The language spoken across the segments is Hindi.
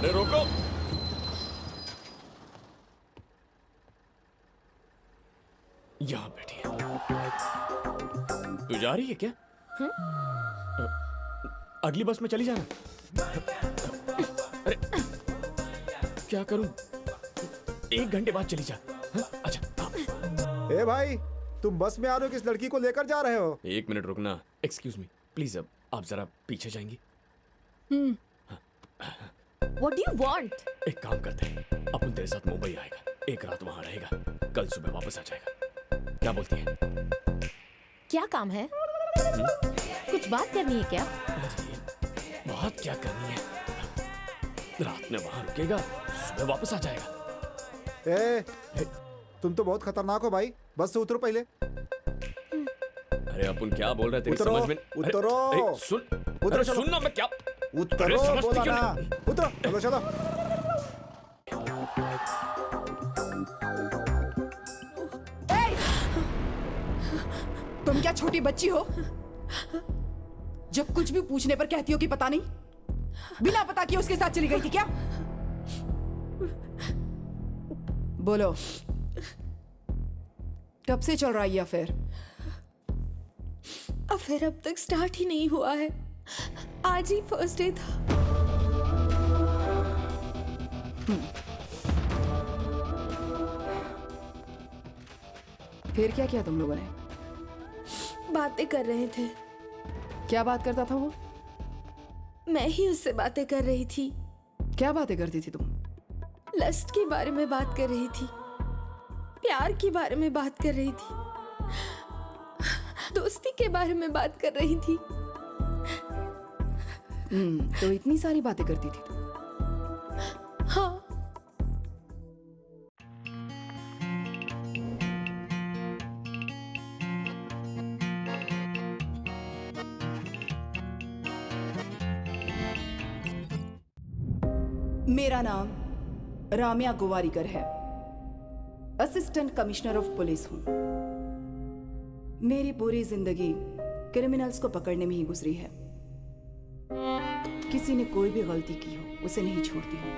अरे रोको। यहां बैठी है। तू जा रही है क्या? अगली बस में चली जाना। अरे क्या करूं? 1 घंटे बाद चली जा। अच्छा। ए भाई, तुम बस में आ रहे हो, किस लड़की को लेकर जा रहे हो? 1 मिनट रुकना। एक्सक्यूज मी प्लीज, अब आप जरा पीछे जाएंगी? What do you want? एक काम करते हैं, अपन तेरे साथ मुंबई आएगा, 1 रात वहां रहेगा, कल सुबह वापस आ जाएगा। क्या बोलती है? क्या काम है? कुछ बात करनी है क्या? बात क्या करनी है? रात में वहां रुकेगा, सुबह वापस आ जाएगा। ए, तुम तो बहुत खतरनाक हो भाई, बस से उतरो पहले। अरे अपन क्या बोल रहे हैं, तेरी उतरो, समझ में? उतरो। अरे सुन, उतरो, अरे चलो। सुन ना, मैं क्या उतरो, अरे समझती बोला क्यों ना। नहीं? उतरो, चलो चलो। तुम क्या छोटी बच्ची हो? जब कुछ भी पूछने पर कहती हो कि पता नहीं, बिना पता किए उसके साथ चली गई थी क्या? बोलो, कब से चल रहा है ये अफेयर? अफेयर अब तक स्टार्ट ही नहीं हुआ है, आज ही फर्स्ट डे था। फिर क्या किया तुम लोगों ने? बातें कर रहे थे। क्या बात करता था वो? मैं ही उससे बातें कर रही थी। क्या बातें करती थी तुम? लस्ट के बारे में बात कर रही थी, प्यार के बारे में बात कर रही थी, दोस्ती के बारे में बात कर रही थी। तो इतनी सारी बातें करती थी तुम? हाँ। मेरा नाम राम्या गोवारीकर है, असिस्टेंट कमिश्नर ऑफ पुलिस हूं। मेरी पूरी जिंदगी क्रिमिनल्स को पकड़ने में ही गुजरी है। किसी ने कोई भी गलती की हो, उसे नहीं छोड़ती हूं।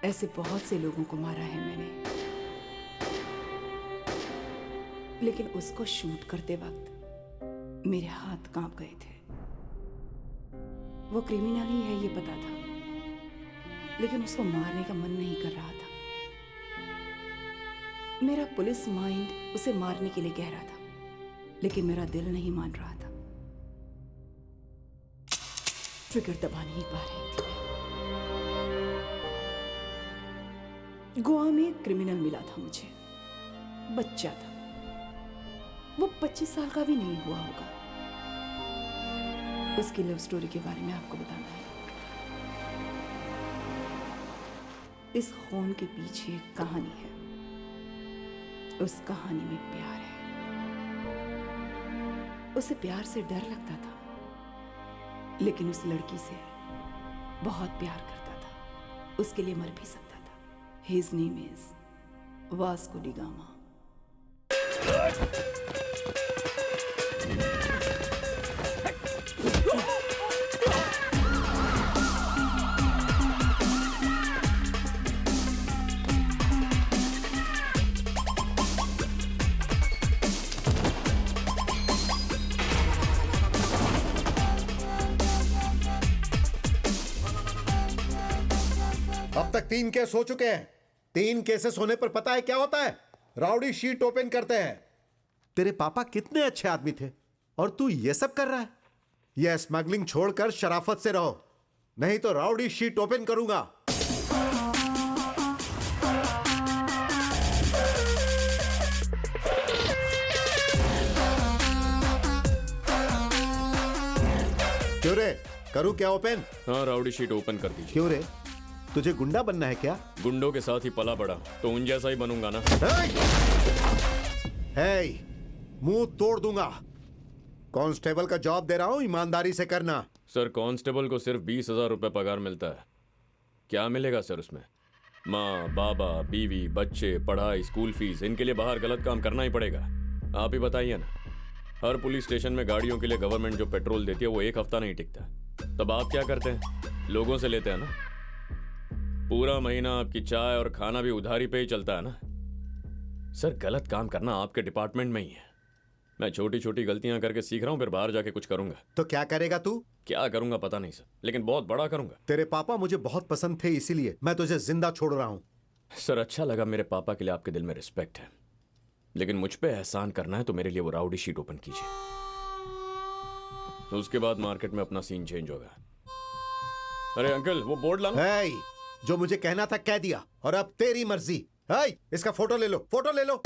ऐसे बहुत से लोगों को मारा है मैंने, लेकिन उसको शूट करते वक्त मेरे हाथ कांप गए थे। वो क्रिमिनल ही है ये पता था, लेकिन उसको मारने का मन नहीं कर रहा था। मेरा पुलिस माइंड उसे मारने के लिए कह रहा था, लेकिन मेरा दिल नहीं मान रहा था। ट्रिगर दबा नहीं पा रही थी मैं। गोवा में एक क्रिमिनल मिला था मुझे, बच्चा था, वो 25 साल का भी नहीं हुआ होगा। उसकी लव स्टोरी के बारे में आपको बताना है। इस खून के पीछे एक कहानी है, उस कहानी में प्यार है। उसे प्यार से डर लगता था, लेकिन उस लड़की से बहुत प्यार करता था, उसके लिए मर भी सकता था। His name is Vasco D gamma. अब तक 3 केस हो चुके हैं। 3 केसेस होने पर पता है क्या होता है? राउडी शीट ओपन करते हैं। तेरे पापा कितने अच्छे आदमी थे और तू ये सब कर रहा है। यह स्मगलिंग छोड़कर शराफत से रहो, नहीं तो राउडी शीट ओपन करूंगा। क्यों रे, करूं क्या ओपन? हाँ, राउडी शीट ओपन कर दीजिए। क्यों रे, तुझे गुंडा बनना है क्या? गुंडों के साथ ही पला बड़ा, तो उन जैसा ही बनूंगा ना। हे, मुंह तोड़ दूंगा। कांस्टेबल का जॉब दे रहा हूं, ईमानदारी से करना। सर, कांस्टेबल को सिर्फ 20,000 रुपए पगार मिलता है। क्या मिलेगा सर उसमें? माँ, बाबा, बीवी, बच्चे, पढ़ाई, स्कूल फीस, इनके लिए बाहर गलत काम करना ही पड़ेगा। आप ही बताइए ना। हर पुलिस स्टेशन में गाड़ियों के लिए गवर्नमेंट जो पेट्रोल देती है वो 1 हफ्ता नहीं टिकता। तब आप क्या करते हैं? लोगों से लेते हैं ना। पूरा महीना आपकी चाय और खाना भी उधारी पे ही चलता है ना। सर, गलत काम करना आपके डिपार्टमेंट में ही है। मैं छोटी छोटी गलतियां करके सीख रहा हूं, फिर बाहर जाके कुछ करूंगा। तो क्या करेगा तू? क्या करूंगा पता नहीं सर, लेकिन बहुत बड़ा करूंगा। तेरे पापा मुझे बहुत पसंद थे, इसीलिए मैं तुझे जिंदा छोड़ रहा हूं। सर, अच्छा लगा मेरे पापा के लिए आपके दिल में रिस्पेक्ट है, लेकिन मुझ पे एहसान करना है तो मेरे लिए वो राउडी शीट ओपन कीजिए। तो उसके बाद मार्केट में अपना सीन चेंज होगा। अरे अंकल, वो बोर्ड लाना। हे, जो मुझे कहना था कह दिया, और अब तेरी मर्जी। हे, इसका फोटो ले लो, फोटो ले लो।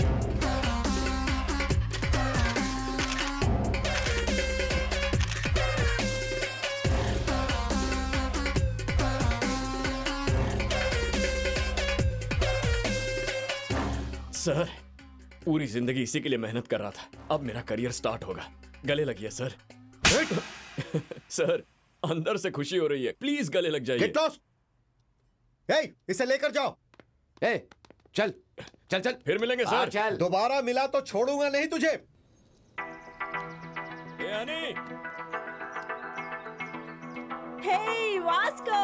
सर, पूरी जिंदगी इसी के लिए मेहनत कर रहा था, अब मेरा करियर स्टार्ट होगा। गले लगिए सर। सर, अंदर से खुशी हो रही है, प्लीज गले लग जाइए। Get lost. हे, इसे लेकर जाओ। ए, चल चल चल, फिर मिलेंगे हाँ, सर। चल। दोबारा मिला तो छोड़ूंगा नहीं तुझे। ए हनी, Hey, Vasco!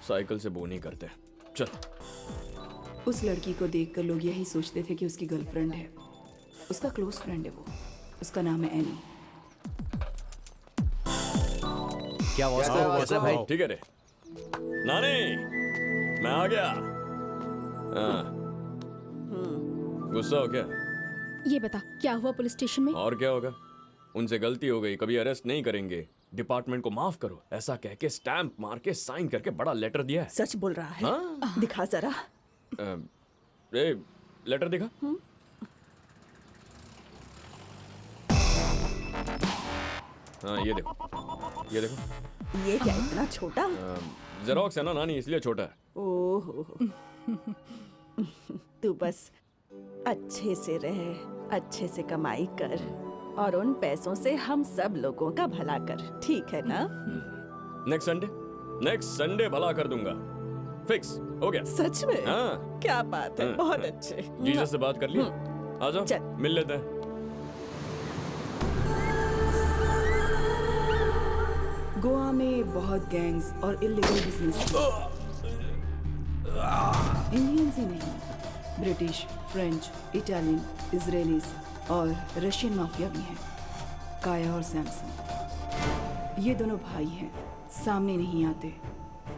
साइकिल से बो नहीं करते। चल। उस लड़की को देखकर लोग यही सोचते थे कि उसकी गर्लफ्रेंड है। उसका क्लोज फ्रेंड है वो। उसका नाम है एनी। क्या वास्ता भाई? ठीक है रे नानी, मैं आ गया। हाँ। गुस्सा हो क्या? ये बता, क्या हुआ पुलिस स्टेशन में? और क्या होगा, उनसे गलती हो गई, कभी अरेस्ट नहीं करेंगे, डिपार्टमेंट को माफ करो, ऐसा कह के स्टैंप मार के साइन करके बड़ा लेटर दिया है। सच बोल रहा है? हाँ? दिखा जरा। ए, लेटर दिखा। हाँ, ये देखो, ये देखो। ये क्या इतना छोटा? जेरोक्स है ना नानी, इसलिए छोटा है। ओह, तू बस अच्छे से रहे, अच्छे से कमाई कर, और उन पैसों से हम सब लोगों का भला कर, ठीक है ना? नेक्स्ट संडे भला कर दूंगा, फिक्स हो गया। सच में? हाँ। क्या बात है, हाँ, बहुत हाँ। अच्छे। जीसस से बात कर लिया, आ जाओ चल। मिल लेते हैं। गोवा में बहुत गैंग्स और इलीगल बिजनेस। इंडियंस ही नहीं, ब्रिटिश, फ्रेंच, इटालियन, इजरायलीज और रशियन माफिया भी हैं। काया और सैमसन, ये दोनों भाई हैं। सामने नहीं आते,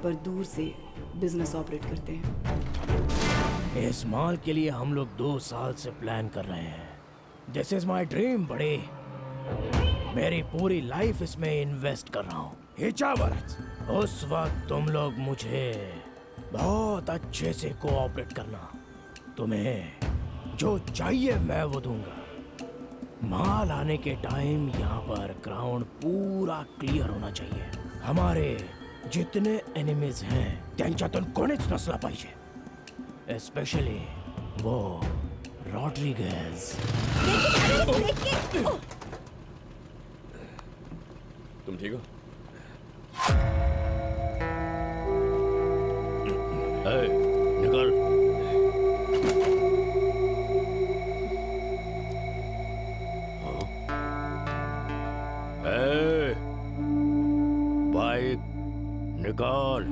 पर दूर से बिजनेस ऑपरेट करते हैं। इस माल के लिए हम लोग 2 साल से प्लान कर रहे हैं। दिस इज माई ड्रीम बड़े। मेरी पूरी लाइफ इसमें इन्वेस्ट कर रहा हूँ। हिचावत, उस वक्त तुम लोग मुझे बहुत अच्छे से कोऑपरेट करना। तुम्हें जो चाहिए मैं वो दूंगा। माल आने के टाइम यहाँ पर ग्राउंड पूरा क्लियर होना चाहिए। हमारे जितने एनिमीज हैं त्यांच्यातून कोणीच नसला पाहिजे, स्पेशली वो रॉड्रिगेज। तुम ठीक हो? निकल। बाइक निकाल।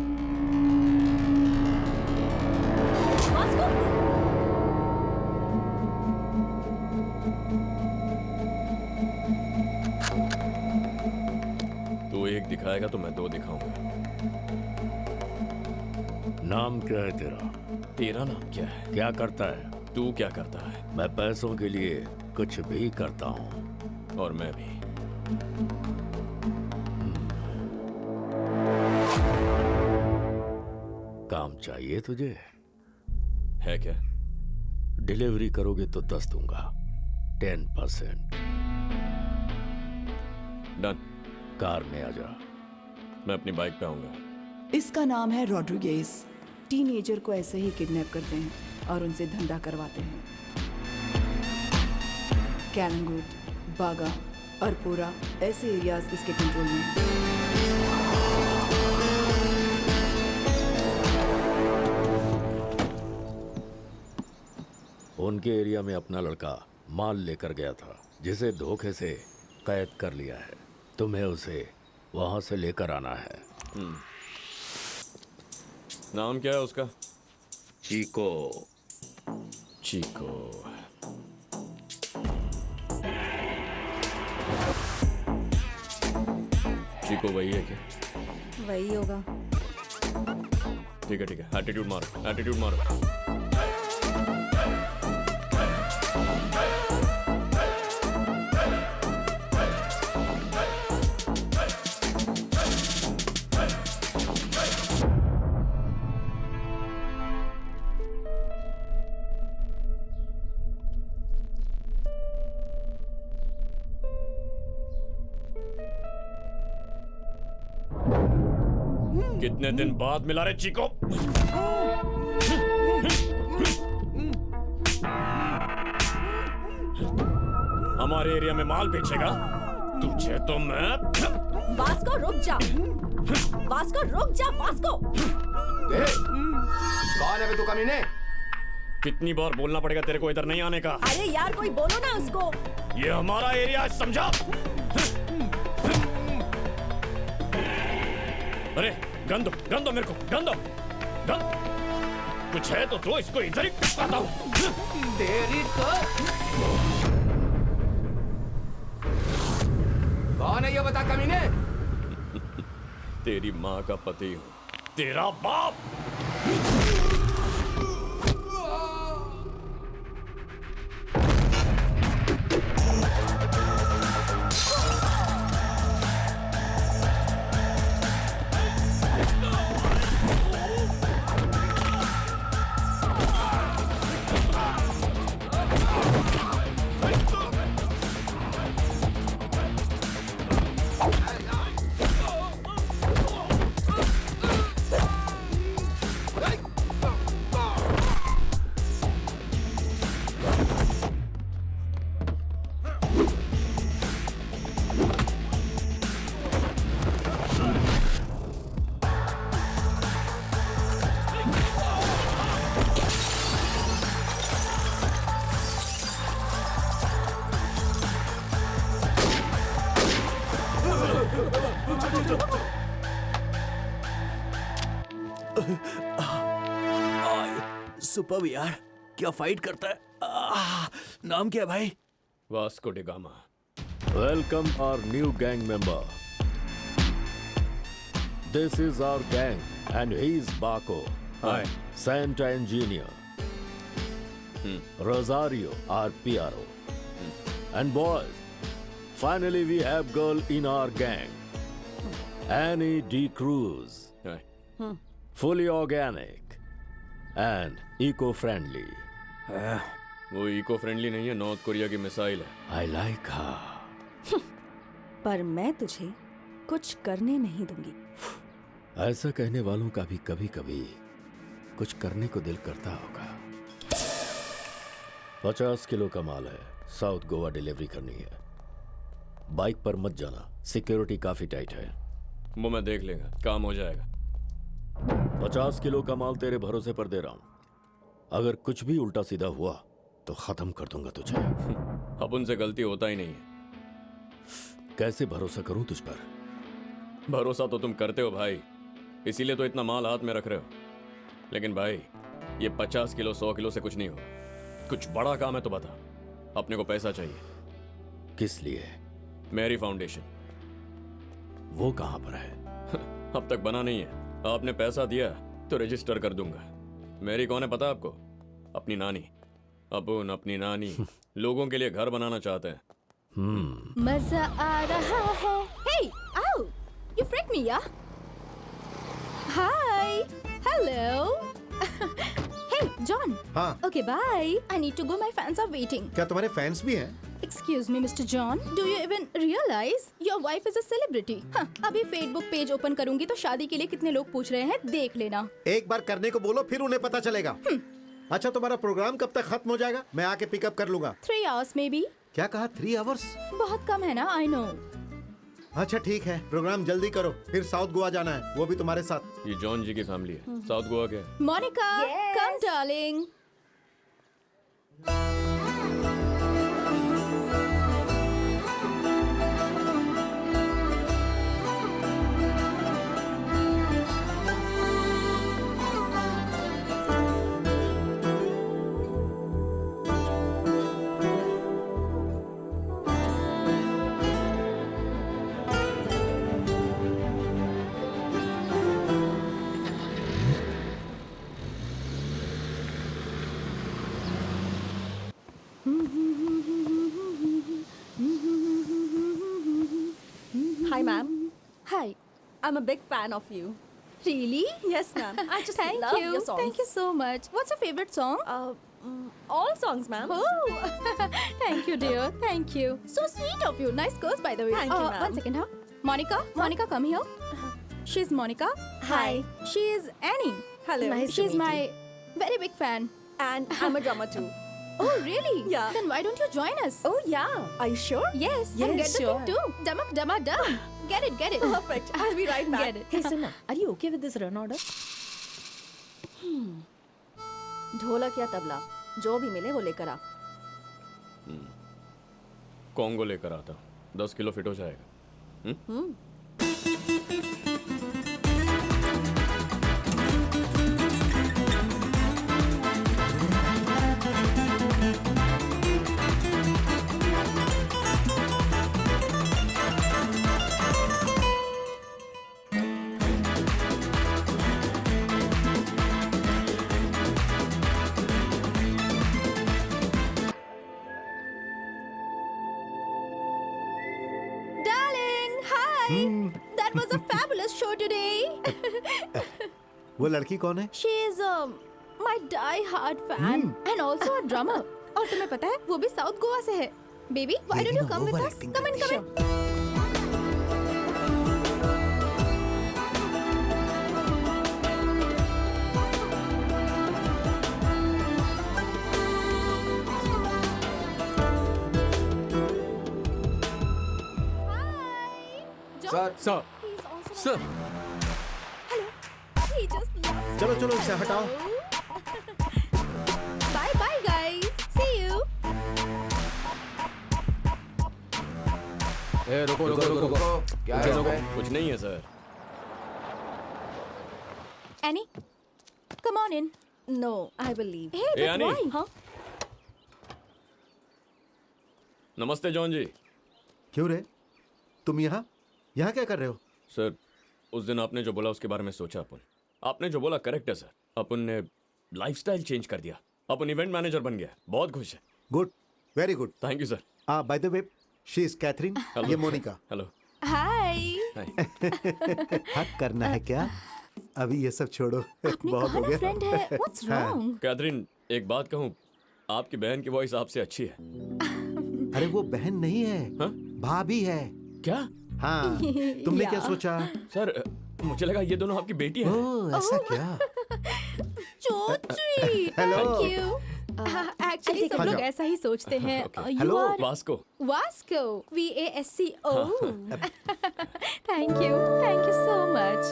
तू एक दिखाएगा तो मैं 2 दिखाऊंगा। नाम क्या है तेरा? तेरा नाम क्या है? क्या करता है? तू क्या करता है? मैं पैसों के लिए कुछ भी करता हूँ। और मैं भी। काम चाहिए तुझे? है क्या? डिलीवरी करोगे तो 10 दूंगा, 10%। डन। कार में आ जा। मैं अपनी बाइक पे आऊंगा। इसका नाम है रॉड्रिगेज। टीनेजर को ऐसे ही किडनैप करते हैं और उनसे धंधा करवाते हैं। कैलंगुट, बागा, अरपोरा ऐसे एरियाज इसके कंट्रोल में हैं। उनके एरिया में अपना लड़का माल लेकर गया था, जिसे धोखे से कैद कर लिया है। तुम्हें उसे वहां से लेकर आना है। नाम क्या है उसका? चीको। चीको। चीको वही है क्या? वही होगा। ठीक है, एटीट्यूड मारो, एटीट्यूड मारो। कितने दिन बाद मिला रे चीको? हमारे एरिया में माल बेचेगा? तुझे तो मैं... वास्को रुक जा, वास्को रुक जा, वास्को। कौन है बे तू कमीने? कितनी बार बोलना पड़ेगा तेरे को इधर नहीं आने का? अरे यार कोई बोलो ना उसको। ये हमारा एरिया है, समझा? अरे गन दो मेरे को, गन दो। कुछ है तो दो, इसको इधर ही आता हूँ। तेरी तो... कौन है ये बता कमीने? तेरी माँ का पति हूँ, तेरा बाप। सुपर यार, क्या फाइट करता है। नाम क्या है भाई? Vasco D gamma. Welcome our new gang member. This is our gang and he's Baco. Hi. Santa Engineer. Rosario, our PRO. And boys, finally we have girl in our gang. Annie D. Cruz. Hi. Fully organic and eco-friendly. वो इको फ्रेंडली नहीं है, नॉर्थ कोरिया की मिसाइल है। I like her. पर मैं तुझे कुछ करने नहीं दूंगी। ऐसा कहने वालों का भी कभी कभी कुछ करने को दिल करता होगा। 50 किलो का माल है, साउथ गोवा डिलीवरी करनी है। बाइक पर मत जाना, सिक्योरिटी काफी टाइट है। वो मैं देख लेगा, काम हो जाएगा। 50 किलो का माल तेरे भरोसे पर दे रहा हूं। अगर कुछ भी उल्टा सीधा हुआ तो खत्म कर दूंगा तुझे। अब उनसे गलती होता ही नहीं है। कैसे भरोसा करूं तुझ पर? भरोसा तो तुम करते हो भाई, इसीलिए तो इतना माल हाथ में रख रहे हो। लेकिन भाई ये 50 किलो 100 किलो से कुछ नहीं होगा। कुछ बड़ा काम है तो बता। अपने को पैसा चाहिए। किस लिए? मेरी फाउंडेशन। वो कहां पर है? अब तक बना नहीं है। आपने पैसा दिया तो रजिस्टर कर दूंगा। मेरी कौन है पता आपको? अपनी नानी। अपन अपनी नानी लोगों के लिए घर बनाना चाहते हैं। मजा आ रहा है। Hey, ow! You freaked me, yeah? Hi. Hello. Hey, John. हाँ। Okay, bye. I need to go. My fans are waiting. क्या तुम्हारे फैंस भी हैं? Excuse me, Mr. John. Do you even realize your wife is a celebrity? हाँ, अभी Facebook पेज ओपन करूंगी तो शादी के लिए कितने लोग पूछ रहे हैं, देख लेना। एक बार करने को बोलो, फिर उन्हें पता चलेगा। अच्छा, तुम्हारा प्रोग्राम कब तक खत्म हो जाएगा? मैं आके पिकअप कर लूंगा। 3 hours maybe. क्या कहा? 3 आवर्स? बहुत कम है ना, I know. अच्छा ठीक है, प्रोग्राम जल्दी करो, फिर साउथ गोवा जाना है, वो भी तुम्हारे साथ। ये जॉन जी की फैमिली है। साउथ गोवा क्या है? Monica, come darling. I'm a big fan of you. Really? Yes, ma'am. I just Thank love you. your songs. Thank you so much. What's your favorite song? All songs, ma'am. Oh, thank you, dear. Thank you. So sweet of you. Nice girls, by the way. Thank you, ma'am. One second, huh? Monica, Monica, come here. She's Monica. Hi. She is Annie. Hello. Nice to She's meet my you. very big fan. And I'm a drummer too. Oh, really? Yeah. Then why don't you join us? Oh, yeah. Are you sure? Yes. Yes, and get the sure. thing too. Damak, dama, dum. Get it, get it. Perfect. I'll be right back. Get it. Hey, Sinha, are you okay with this run order? ढोलक या तबला जो भी मिले वो लेकर आ. कॉन्गो लेकर आता हूँ, 10 किलो फिट हो जाएगा. Darling, hi. That was a fabulous show today. वो लड़की कौन है? She is my die-hard fan and also a drummer. और तुम्हें पता है वो भी साउथ गोवा से है. Baby, why don't you come with us? Come in, come in. Hi. John, sir sir, he's also sir. Hello. He just loves चलो चलो इसे हटाओ. Bye bye guys. See you. ए रुको रुको रुको रुको क्या है इसमें? कुछ नहीं है sir. Annie, come on in. No, I will leave. Hey, but Annie. why? Huh? नमस्ते जॉन जी. क्यों रे? तुम यहाँ यहाँ क्या कर रहे हो? सर, उस दिन आपने जो बोला उसके बारे में सोचा अपन. आपने जो बोला करेक्ट है सर. अपन ने लाइफस्टाइल चेंज कर दिया. अपन इवेंट मैनेजर बन गया. बहुत खुश है. Good, very good. Thank you sir. By the way, she is Catherine. ये मोनिका. हेलो. Hi. हक करना है क्या? अभी ये सब छोड़ो. आपने बहुत कहा हो ना गया. फ्रेंड है. What's wrong? कैथरीन, एक बात कहूँ, आपकी बहन की वॉइस आपसे अच्छी है. अरे वो बहन नहीं है, हाँ? भाभी है. क्या? हाँ, तुमने क्या सोचा? सर, मुझे लगा ये दोनों आपकी बेटी हैं. ओह, ऐसा क्या? So sweet. Hello. Thank you. Actually सब हाँ, लोग जाओ. ऐसा ही सोचते हैं. You Hello. are Vasco. Vasco. VASCO. Thank you. Thank you so much.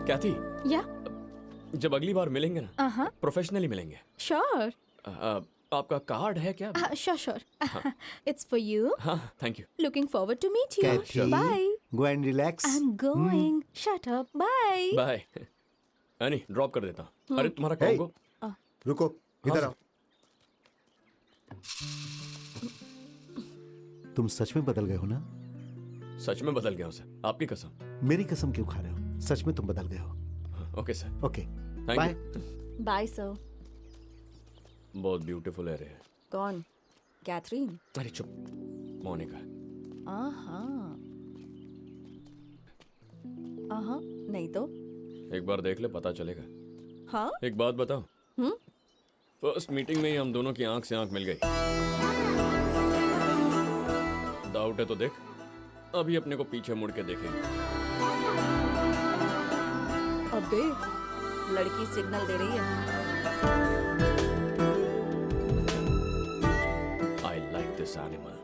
Cathy, Yeah. जब अगली बार मिलेंगे ना, Uh-huh. प्रोफेशनली मिलेंगे. Sure. आपका कार्ड है क्या? Sure. It's for you. हाँ, thank you. Looking forward to meet you. Cathy, Bye. go and relax. I'm going. Shut up. Bye. Bye. Annie, drop कर देता हूँ. अरे तुम्हारा Hey. कॉन्गो. रुको, इधर आओ. तुम सच में बदल गए हो ना? सच में बदल गया हूँ सर. आपकी कसम. मेरी कसम क्यों खा रहे हो? सच में तुम बदल गए हो. Okay sir. Okay, thank bye. You. Bye, sir. बहुत ब्यूटीफुल है रे. कौन? कैथरीन. अरे चुप. मोनिका. नहीं तो. एक बार देख ले, पता चलेगा. हाँ? एक बात बताओ. फर्स्ट मीटिंग में ही हम दोनों की आंख से आंख मिल गई. डाउट है तो देख. अभी अपने को पीछे मुड़ के देखेंगे. अबे, लड़की सिग्नल दे रही है. I like this animal.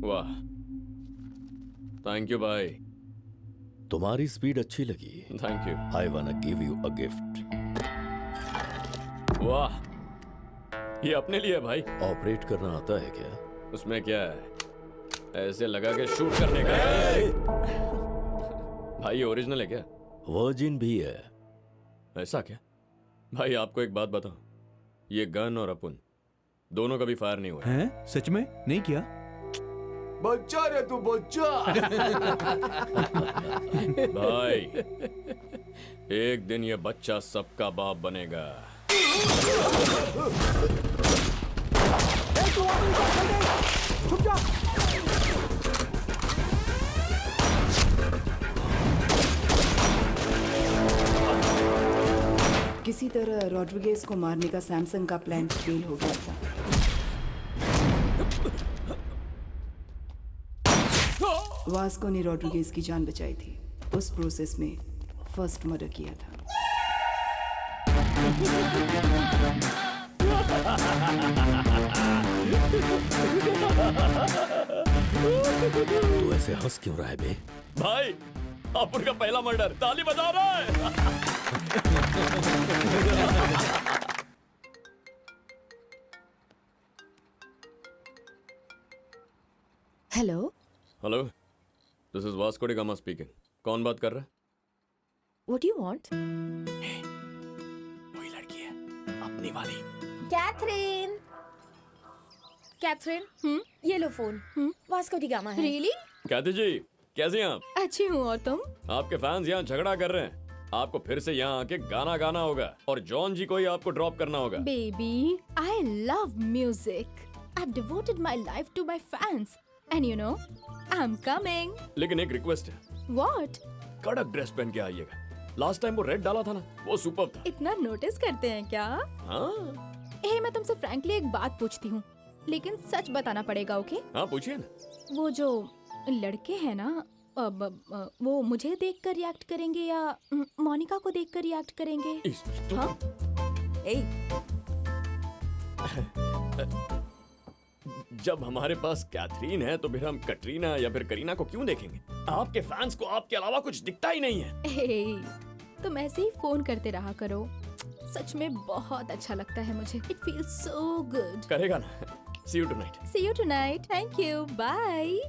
वाह. थैंक यू भाई. तुम्हारी स्पीड अच्छी लगी. Thank you. आई वाना गिव यू अ गिफ्ट. वाह, ये अपने लिए है भाई. ऑपरेट करना आता है क्या? उसमें क्या है, ऐसे लगा के शूट करने का है. भाई ये ओरिजिनल है क्या? वर्जिन भी है. ऐसा क्या? भाई आपको एक बात बताऊं, ये गन और अपन दोनों कभी फायर नहीं हुआ. हैं? सच में नहीं किया? बच्चा रे तू बच्चा। भाई एक दिन ये बच्चा सबका बाप बनेगा। किसी तरह रॉड्रिगेज को मारने का सैमसंग का प्लान फेल हो गया था। वास्को ने रॉड्रिगेज की जान बचाई थी। उस प्रोसेस में फर्स्ट मर्डर किया था। तू ऐसे हंस क्यों रहा है बे? भाई अपुन का पहला मर्डर, ताली बजा रहा है। Hello, hello, this is Vasco D gamma speaking. कौन बात कर रहा है? What you want? वही लड़की है, अपनी वाली। कैथरीन, कैथरीन, ये लो फोन। वास्को डी गामा है। रियली? कहते जी, कैसे हैं आप? अच्छी हूँ, और तुम? आपके फैंस यहाँ झगड़ा कर रहे हैं। आपको फिर से यहाँ आके गाना गाना होगा और जॉन जी को ही आपको ड्रॉप करना होगा। Baby, I love music. I've devoted my life to my fans. And you know, I'm coming. लेकिन एक रिक्वेस्ट है, What? कड़क ड्रेस पहन के आइएगा। लास्ट टाइम वो रेड डाला था ना, वो सुपर था। इतना नोटिस करते हैं क्या? हाँ मैं तुमसे फ्रैंकली एक बात पूछती हूँ, लेकिन सच बताना पड़ेगा, ओके? हाँ पूछिए ना। वो जो लड़के हैं ना, वो मुझे देखकर रिएक्ट करेंगे या मोनिका को देखकर रिएक्ट करेंगे? हाँ? जब हमारे पास कैथरीन है तो फिर हम कटरीना या फिर करीना को क्यों देखेंगे? आपके फैंस को आपके अलावा कुछ दिखता ही नहीं है। तुम ऐसे ही फोन करते रहा करो। सच में बहुत अच्छा लगता है मुझे। It feels so good. करेगा ना? See you tonight. See you tonight. Thank you. Bye.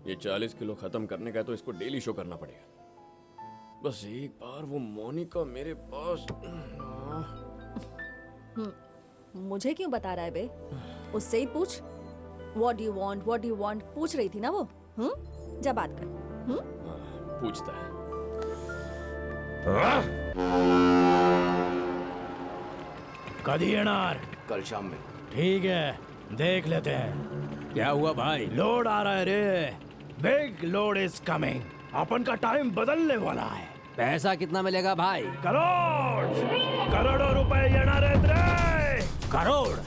ये 40 किलो खत्म करने का है तो इसको डेली शो करना पड़ेगा। बस एक बार वो मोनिका मेरे पास। मुझे क्यों बता रहा है बे? उससे ही पूछ। What do you want? पूछ रही थी ना वो। जा बात कर। पूछता है। कभी एनार? कल शाम में। ठीक है, देख लेते हैं। क्या हुआ भाई? लोड आ रहा है रे। Big load is coming. अपन का टाइम बदलने वाला है। पैसा कितना मिलेगा भाई? करोड़ों रुपए एनार रे। Crore?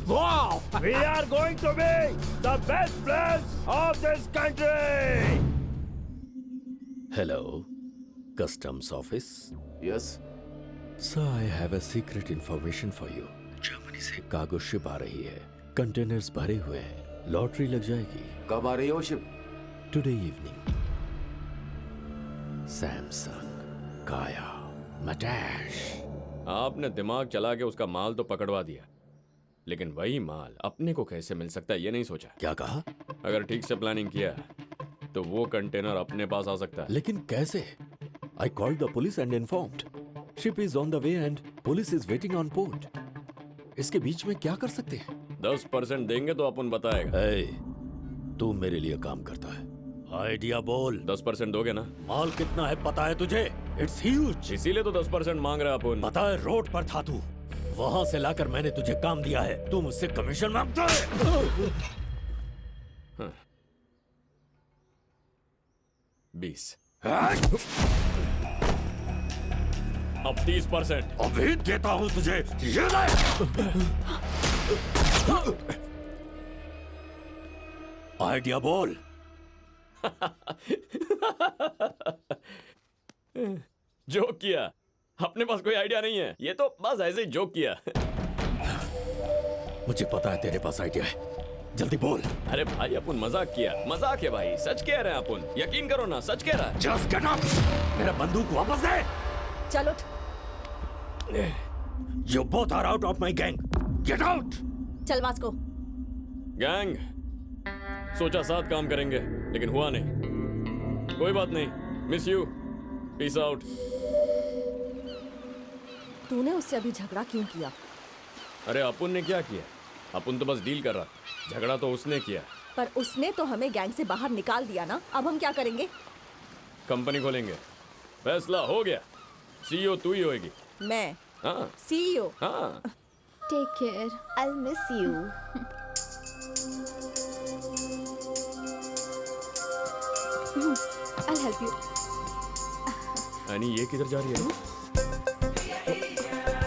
Wow! We are going to be the best players of this country. Hello, customs office. Yes. Sir, I have a secret information for you. Germany से कार्गो शिप आ रही है। कंटेनर्स भरे हुए हैं। लॉटरी लग जाएगी। कब आ रही है वो ship? Today evening. Samsung, Kaya, Matash. आपने दिमाग चला के उसका माल तो पकड़वा दिया, लेकिन वही माल अपने को कैसे मिल सकता है ये नहीं सोचा। क्या कहा? अगर ठीक से प्लानिंग किया तो वो कंटेनर अपने पास आ सकता है। लेकिन कैसे? I called the police and informed. Ship is on the way and police is waiting on port. इसके बीच में क्या कर सकते हैं? 10% देंगे तो अपन बताएगा। Hey, तू मेरे लिए काम करता है। आइडिया बोल। 10% दोगे ना? माल कितना है पता है तुझे? It's huge. इसीलिए तो 10% मांग रहा अपन। पता है रोड पर था तू। वहां से लाकर मैंने तुझे काम दिया है। तू मुझसे कमीशन मांगता है। 20। अब 30%। अभी देता हूं तुझे। ये ले। आइडिया बोल। जोक किया। अपने पास कोई आइडिया नहीं है, ये तो बस ऐसे ही जोक किया। मुझे पता है तेरे पास आइडिया है, जल्दी बोल। अरे भाई अपन मजाक किया, मजाक है भाई, सच कह रहे हैं अपन, यकीन करो ना, सच कह रहा है। Just get up! मेरा बंदूक वापस दे। चलो You both are out of my gang. Get out! चल वास्को। गैंग, सोचा साथ काम करेंगे, लेकिन हुआ नहीं। कोई बात नहीं, मिस यू, पीस आउट। तूने उससे अभी झगड़ा क्यों किया? अरे अपुन ने क्या किया? अपुन तो बस डील कर रहा, झगड़ा तो उसने किया। पर उसने तो हमें गैंग से बाहर निकाल दिया ना, अब हम क्या करेंगे? कंपनी खोलेंगे, फैसला हो गया। सीईओ तू ही होएगी। मैं हाँ CEO? हाँ। Take care. I'll miss you. I'll help you. यानी ये किधर जा रही है?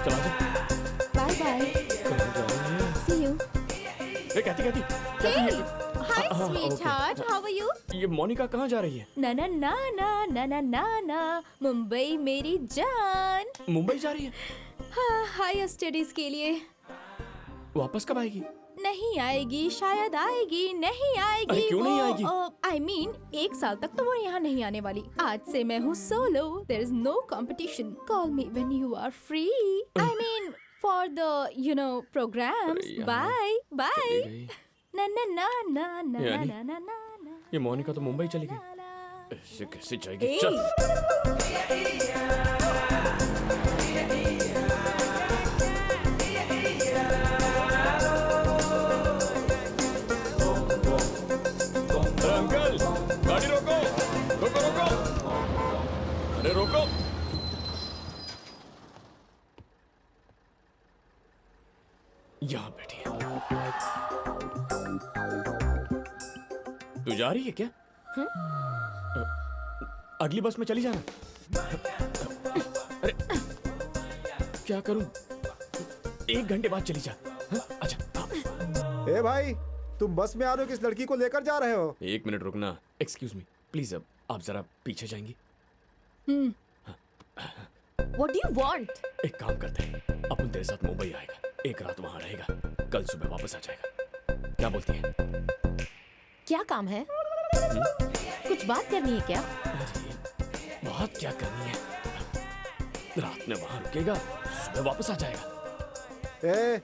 चला जा। Bye bye. कहाँ जा रही है? See you. ए, कहती Hey. Hi, sweetheart. How are you? ये मोनिका कहाँ जा रही है? ना ना ना ना ना ना ना ना मुंबई मेरी जान। मुंबई जा रही है? हाँ, हायर स्टडीज के लिए। वापस कब आएगी? नहीं आएगी, शायद आएगी, नहीं आएगी। अरे क्यों नहीं आएगी? I mean, 1 साल तक तो वो यहाँ नहीं आने वाली। आज से मैं हूँ solo. There is no competition. Call me when you are free. I mean, for the programs. अरे यार, Bye, bye. चली गई। ना ना ना ना ना यानी? ना ना ना ना। ये मोनिका तो मुंबई चली गई। ऐसे कैसे जाएगी? ए! चल। अरे अंकल, गाड़ी रोको, रोको रोको, अरे रोको। यहाँ बैठी है। तू जा रही है क्या? अगली बस में चली जाना। अरे क्या करूं? 1 घंटे बाद चली जा। हाँ? अच्छा हाँ। ए भाई, तुम बस में आ रहे हो, किस लड़की को लेकर जा रहे हो? 1 मिनट रुकना। एक्सक्यूज मी प्लीज, अब आप जरा पीछे जाएंगी? What do you want? एक काम करते हैं, अपन तेरे साथ मुंबई आएगा, 1 रात वहां रहेगा, कल सुबह वापस आ जाएगा। क्या बोलती है? क्या काम है? कुछ बात करनी है क्या? अरे बात क्या करनी है? रात में वहां रुकेगा, सुबह वापस आ जाएगा। ए,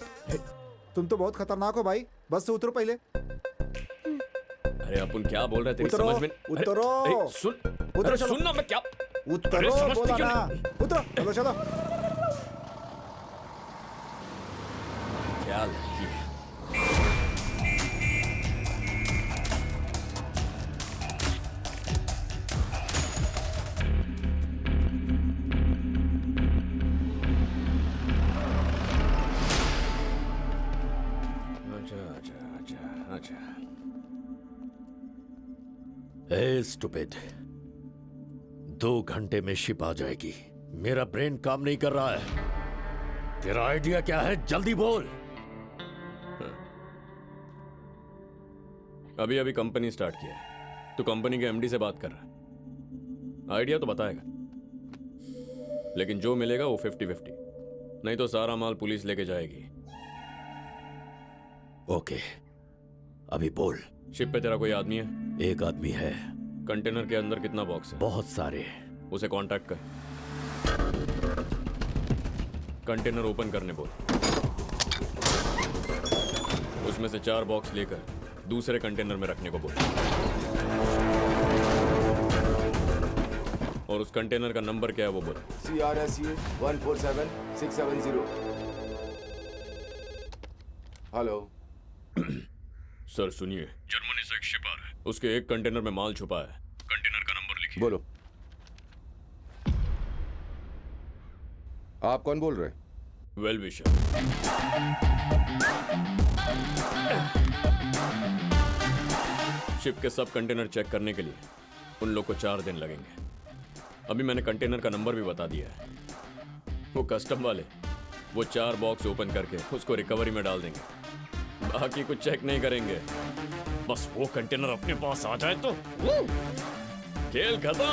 तुम तो बहुत खतरनाक हो भाई, बस से उतरो पहले। अरे अपन क्या बोल रहे हैं, तेरी उतरो, समझ में? अरे, उतरो। ए, सुन, उतरो, अरे चलो। सुन ना, मैं क्या उतरो, अरे समझती बोला क्यों ना। नहीं? उतरो, चलो चलो। क्या लड़की है? अच्छा। ए स्टूपिड, 2 घंटे में शिप आ जाएगी। मेरा ब्रेन काम नहीं कर रहा है। तेरा आइडिया क्या है? जल्दी बोल। अभी कंपनी स्टार्ट किया है, तो कंपनी के एमडी से बात कर रहा है। आइडिया तो बताएगा, लेकिन जो मिलेगा वो 50-50, नहीं तो सारा माल पुलिस लेके जाएगी। ओके, अभी बोल। शिप पे तेरा कोई आदमी है? 1 आदमी है। कंटेनर के अंदर कितना बॉक्स है? बहुत सारे। उसे कांटेक्ट कर, कंटेनर ओपन करने बोल। उसमें से 4 बॉक्स लेकर दूसरे कंटेनर में रखने को बोल, और उस कंटेनर का नंबर क्या है वो बोल। CRSU 147670। हेलो सर सुनिए, जर्मनी से एक शिप आ रहा है, उसके एक कंटेनर में माल छुपा है। कंटेनर का नंबर लिखिए। बोलो। आप कौन बोल रहे हैं? Well wisher. शिप के सब कंटेनर चेक करने के लिए उन लोग को 4 दिन लगेंगे। अभी मैंने कंटेनर का नंबर भी बता दिया है। वो कस्टम वाले वो 4 बॉक्स ओपन करके उसको रिकवरी में डाल देंगे, बाकी कुछ चेक नहीं करेंगे। बस वो कंटेनर अपने पास आ जाए तो खेल खत्म।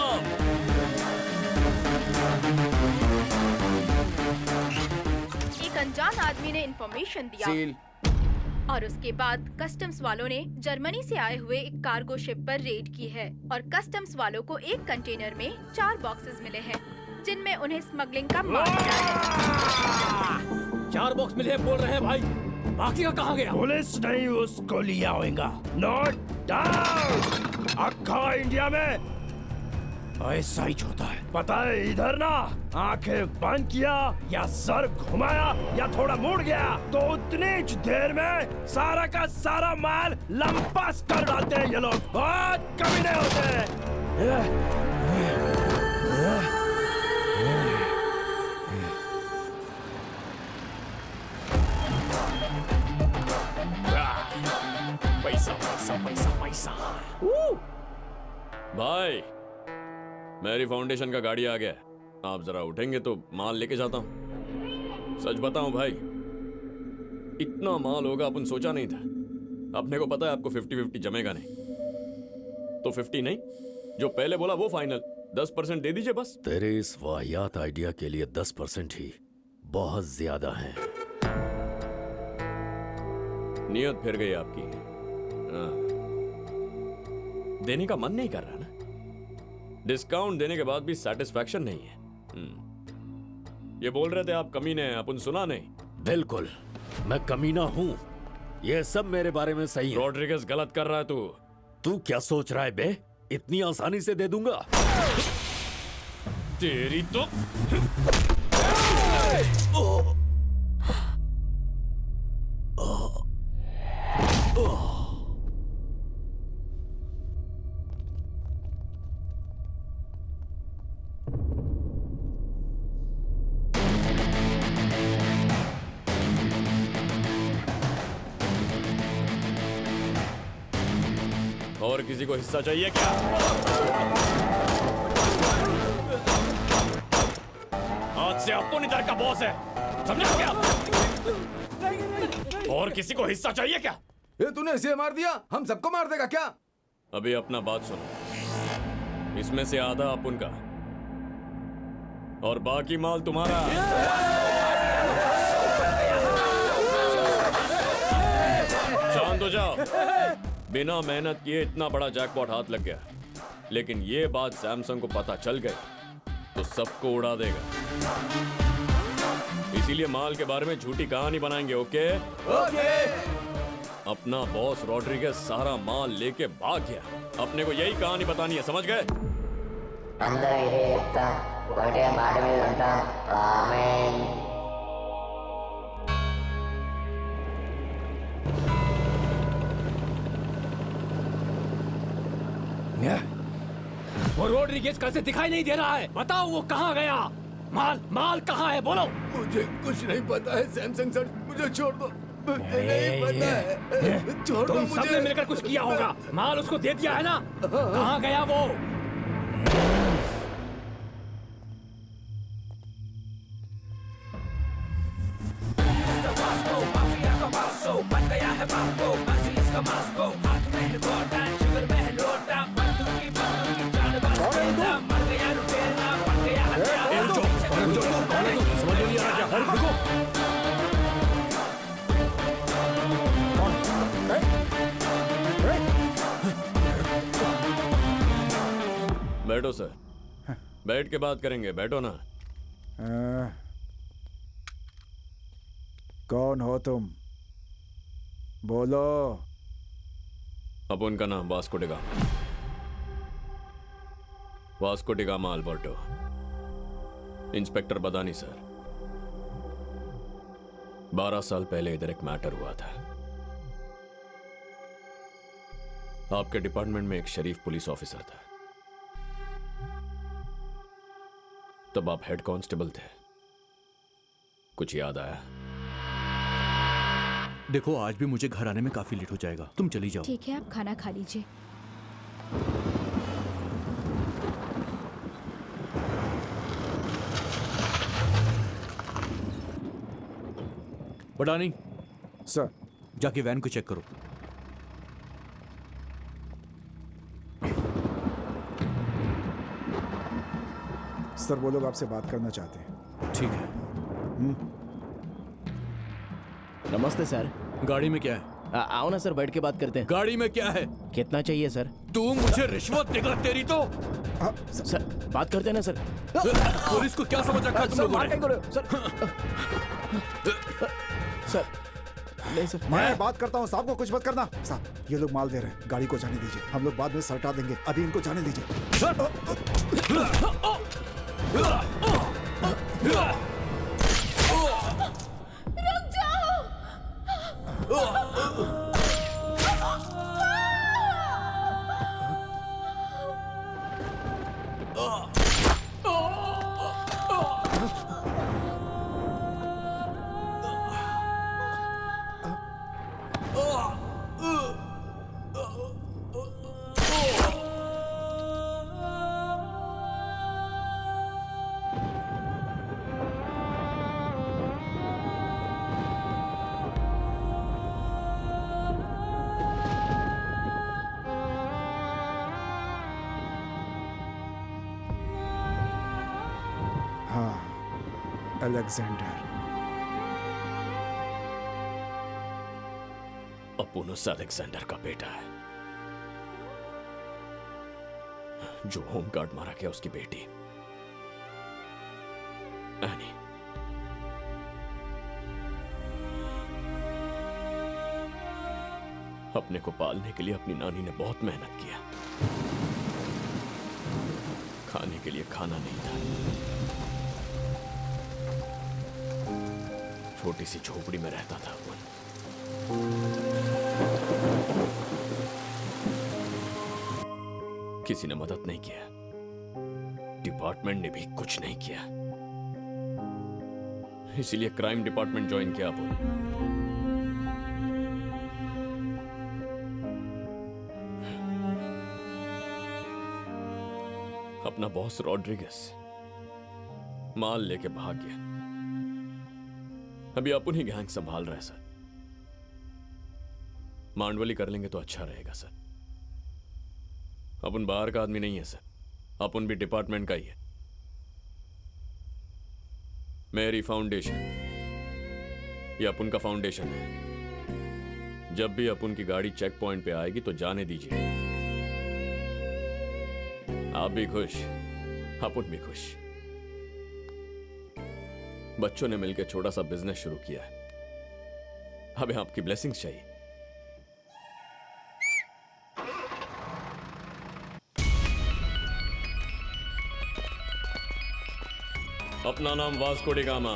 एक अनजान आदमी ने इंफॉर्मेशन दिया सील। और उसके बाद कस्टम्स वालों ने जर्मनी से आए हुए एक कार्गो शिप पर रेड की है और कस्टम्स वालों को एक कंटेनर में 4 बॉक्सेस मिले हैं जिनमें उन्हें स्मगलिंग का माल मिला है। 4 बॉक्स मिले बोल रहे हैं भाई, बाकी का कहाँ गया? पुलिस नहीं उसको लिया होगा। Note down. अक्खा इंडिया में ऐसा ही होता है। पता है इधर ना, आंखें बंद किया या सर घुमाया या थोड़ा मुड़ गया तो उतनी ही देर में सारा का सारा माल लंपास कर डालते हैं ये लोग। बहुत कमीने होते हैं। पैसा पैसा पैसा पैसा। भाई, मेरी फाउंडेशन का गाड़ी आ गया। आप जरा उठेंगे तो माल लेके जाता हूं। सच बताऊं भाई, इतना माल होगा अपन सोचा नहीं था। अपने को पता है आपको 50-50 जमेगा नहीं, तो 50 नहीं, जो पहले बोला वो फाइनल। 10% दे दीजिए बस। तेरे इस वाहियात आइडिया के लिए 10% ही बहुत ज्यादा है। नियत फिर गई आपकी। देने का मन नहीं कर रहा ना। डिस्काउंट देने के बाद भी सेटिस्फैक्शन नहीं है। ये बोल रहे थे आप कमीने हैं, अपन सुना नहीं। बिल्कुल, मैं कमीना हूँ। ये सब मेरे बारे में सही है। रॉड्रिगेज गलत कर रहा है तू। तू क्या सोच रहा है बे? इतनी आसानी से दे दूंगा? तेरी तो और किसी को हिस्सा चाहिए क्या? आज से अपन इधर का बॉस है, समझा क्या? और किसी को हिस्सा चाहिए क्या? ये तूने इसे मार दिया, हम सबको मार देगा क्या? अभी अपना बात सुनो। इसमें से आधा अपन का और बाकी माल तुम्हारा। शांत हो जाओ। बिना मेहनत किए इतना बड़ा जैकपॉट हाथ लग गया, लेकिन ये बात सैमसंग को पता चल गई तो सबको उड़ा देगा। इसीलिए माल के बारे में झूठी कहानी बनाएंगे। ओके? ओके। अपना बॉस रॉड्रिगेज सारा माल लेके भाग गया। अपने को यही कहानी बतानी है, समझ गए? అందరూ ఇదే చెప్తాం, ఒకటే మాట మీద ఉంటాం. ఆమేన్. वो रॉड्रिगेज कल से दिखाई नहीं दे रहा है। बताओ वो कहाँ गया? माल कहाँ है? बोलो। मुझे कुछ नहीं पता है सैमसंग सर, मुझे छोड़ दो। नहीं पता है, छोड़ दो तुम मुझे। सबने मिलकर कुछ किया होगा। माल उसको दे दिया है ना? कहाँ गया वो? बैठो सर, बैठ के बात करेंगे। बैठो ना। कौन हो तुम? बोलो। अपन का नाम Vasco D gamma. Vasco D gamma Alberto. Inspector बदानी सर। 12 साल पहले इधर एक मैटर हुआ था। आपके डिपार्टमेंट में एक शरीफ पुलिस ऑफिसर था। तब आप हेड कांस्टेबल थे। कुछ याद आया? देखो, आज भी मुझे घर आने में काफी लेट हो जाएगा, तुम चली जाओ। ठीक है, आप खाना खा लीजिए। बडानी सर, जाके वैन को चेक करो। सर, वो लोग आपसे बात करना चाहते हैं। ठीक है। नमस्ते सर। गाड़ी में क्या है? आओ ना सर, बैठ के बात करते हैं। गाड़ी में क्या है? कितना चाहिए सर? तू मुझे रिश्वत देगा तेरी तो। सर बात करते हैं ना सर। पुलिस को क्या समझ रखा है तुम लोगों ने? सर नहीं सर। मैं बात करता हूँ, साहब को कुछ मत करना। साहब ये लोग माल दे रहे हैं, गाड़ी को जाने दीजिए, हम लोग बाद में सलटा देंगे, अभी इनको जाने दीजिए। रुक जाओ। अलेक्जेंडर। अपुन उस अलेक्जेंडर का बेटा है जो होमगार्ड मारा गया, उसकी बेटी एनी। अपने को पालने के लिए अपनी नानी ने बहुत मेहनत किया। खाने के लिए खाना नहीं था, छोटी सी झोपड़ी में रहता था अपन। किसी ने मदद नहीं किया, डिपार्टमेंट ने भी कुछ नहीं किया, इसीलिए क्राइम डिपार्टमेंट ज्वाइन किया अपन। अपना बॉस रॉड्रिगस माल लेके भाग गया, अभी अपन ही गैंग संभाल रहा है सर। मांडवली कर लेंगे तो अच्छा रहेगा सर। अपन बाहर का आदमी नहीं है सर, अपन भी डिपार्टमेंट का ही है। मेरी फाउंडेशन ये अपन का फाउंडेशन है। जब भी अपन की गाड़ी चेक पॉइंट पे आएगी तो जाने दीजिए। आप भी खुश, अपन भी खुश। बच्चों ने मिलकर छोटा सा बिजनेस शुरू किया है, हमें आपकी ब्लेसिंग्स चाहिए। अपना नाम Vasco D gamma,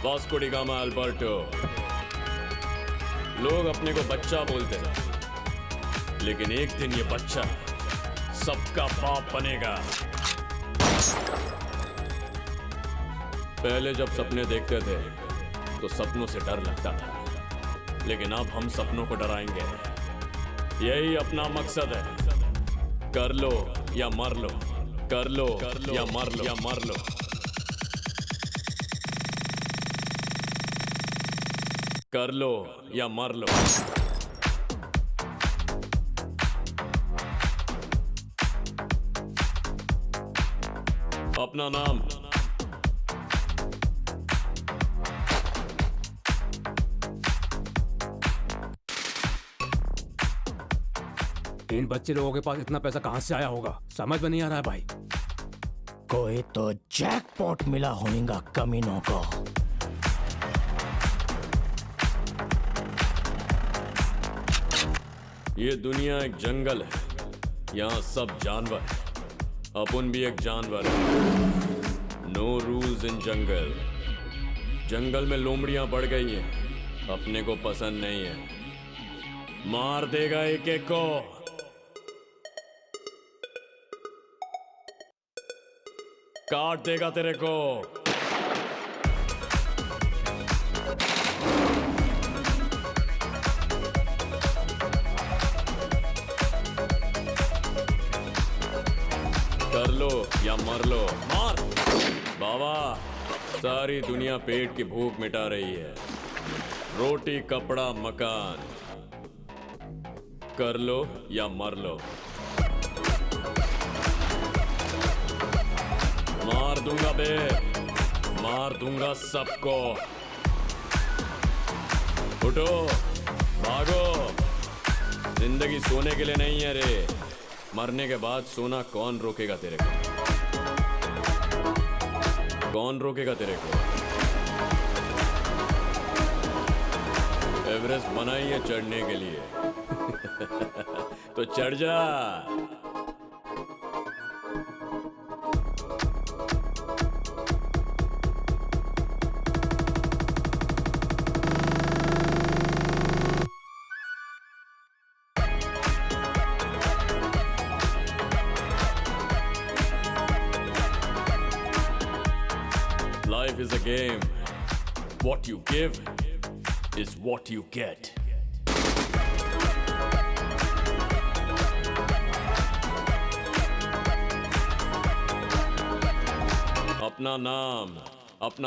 Vasco D gamma Alberto. लोग अपने को बच्चा बोलते हैं, लेकिन एक दिन ये बच्चा सबका बाप बनेगा। पहले जब सपने देखते थे तो सपनों से डर लगता था, लेकिन अब हम सपनों को डराएंगे। यही अपना मकसद है। कर लो या मर लो, कर लो या मर लो, या मर लो। कर लो या मर लो। अपना नाम इन बच्चे लोगों के पास इतना पैसा कहां से आया होगा, समझ में नहीं आ रहा है भाई। कोई तो जैकपॉट मिला होगा कमीनों को। ये दुनिया एक जंगल है, यहाँ सब जानवर है, अपन भी एक जानवर है। नो रूल्स इन जंगल। जंगल में लोमड़ियां बढ़ गई हैं, अपने को पसंद नहीं है। मार देगा एक एक को। काट देगा तेरे को। कर लो या मर लो। मार बाबा। सारी दुनिया पेट की भूख मिटा रही है, रोटी कपड़ा मकान। कर लो या मर लो। मार दूंगा बे, मार दूंगा सबको। उठो, भागो। जिंदगी सोने के लिए नहीं है रे, मरने के बाद सोना कौन रोकेगा तेरे को? कौन रोकेगा तेरे को? एवरेस्ट बनाई है चढ़ने के लिए। तो चढ़ जा। Life is a game. What you give is what you get. अपना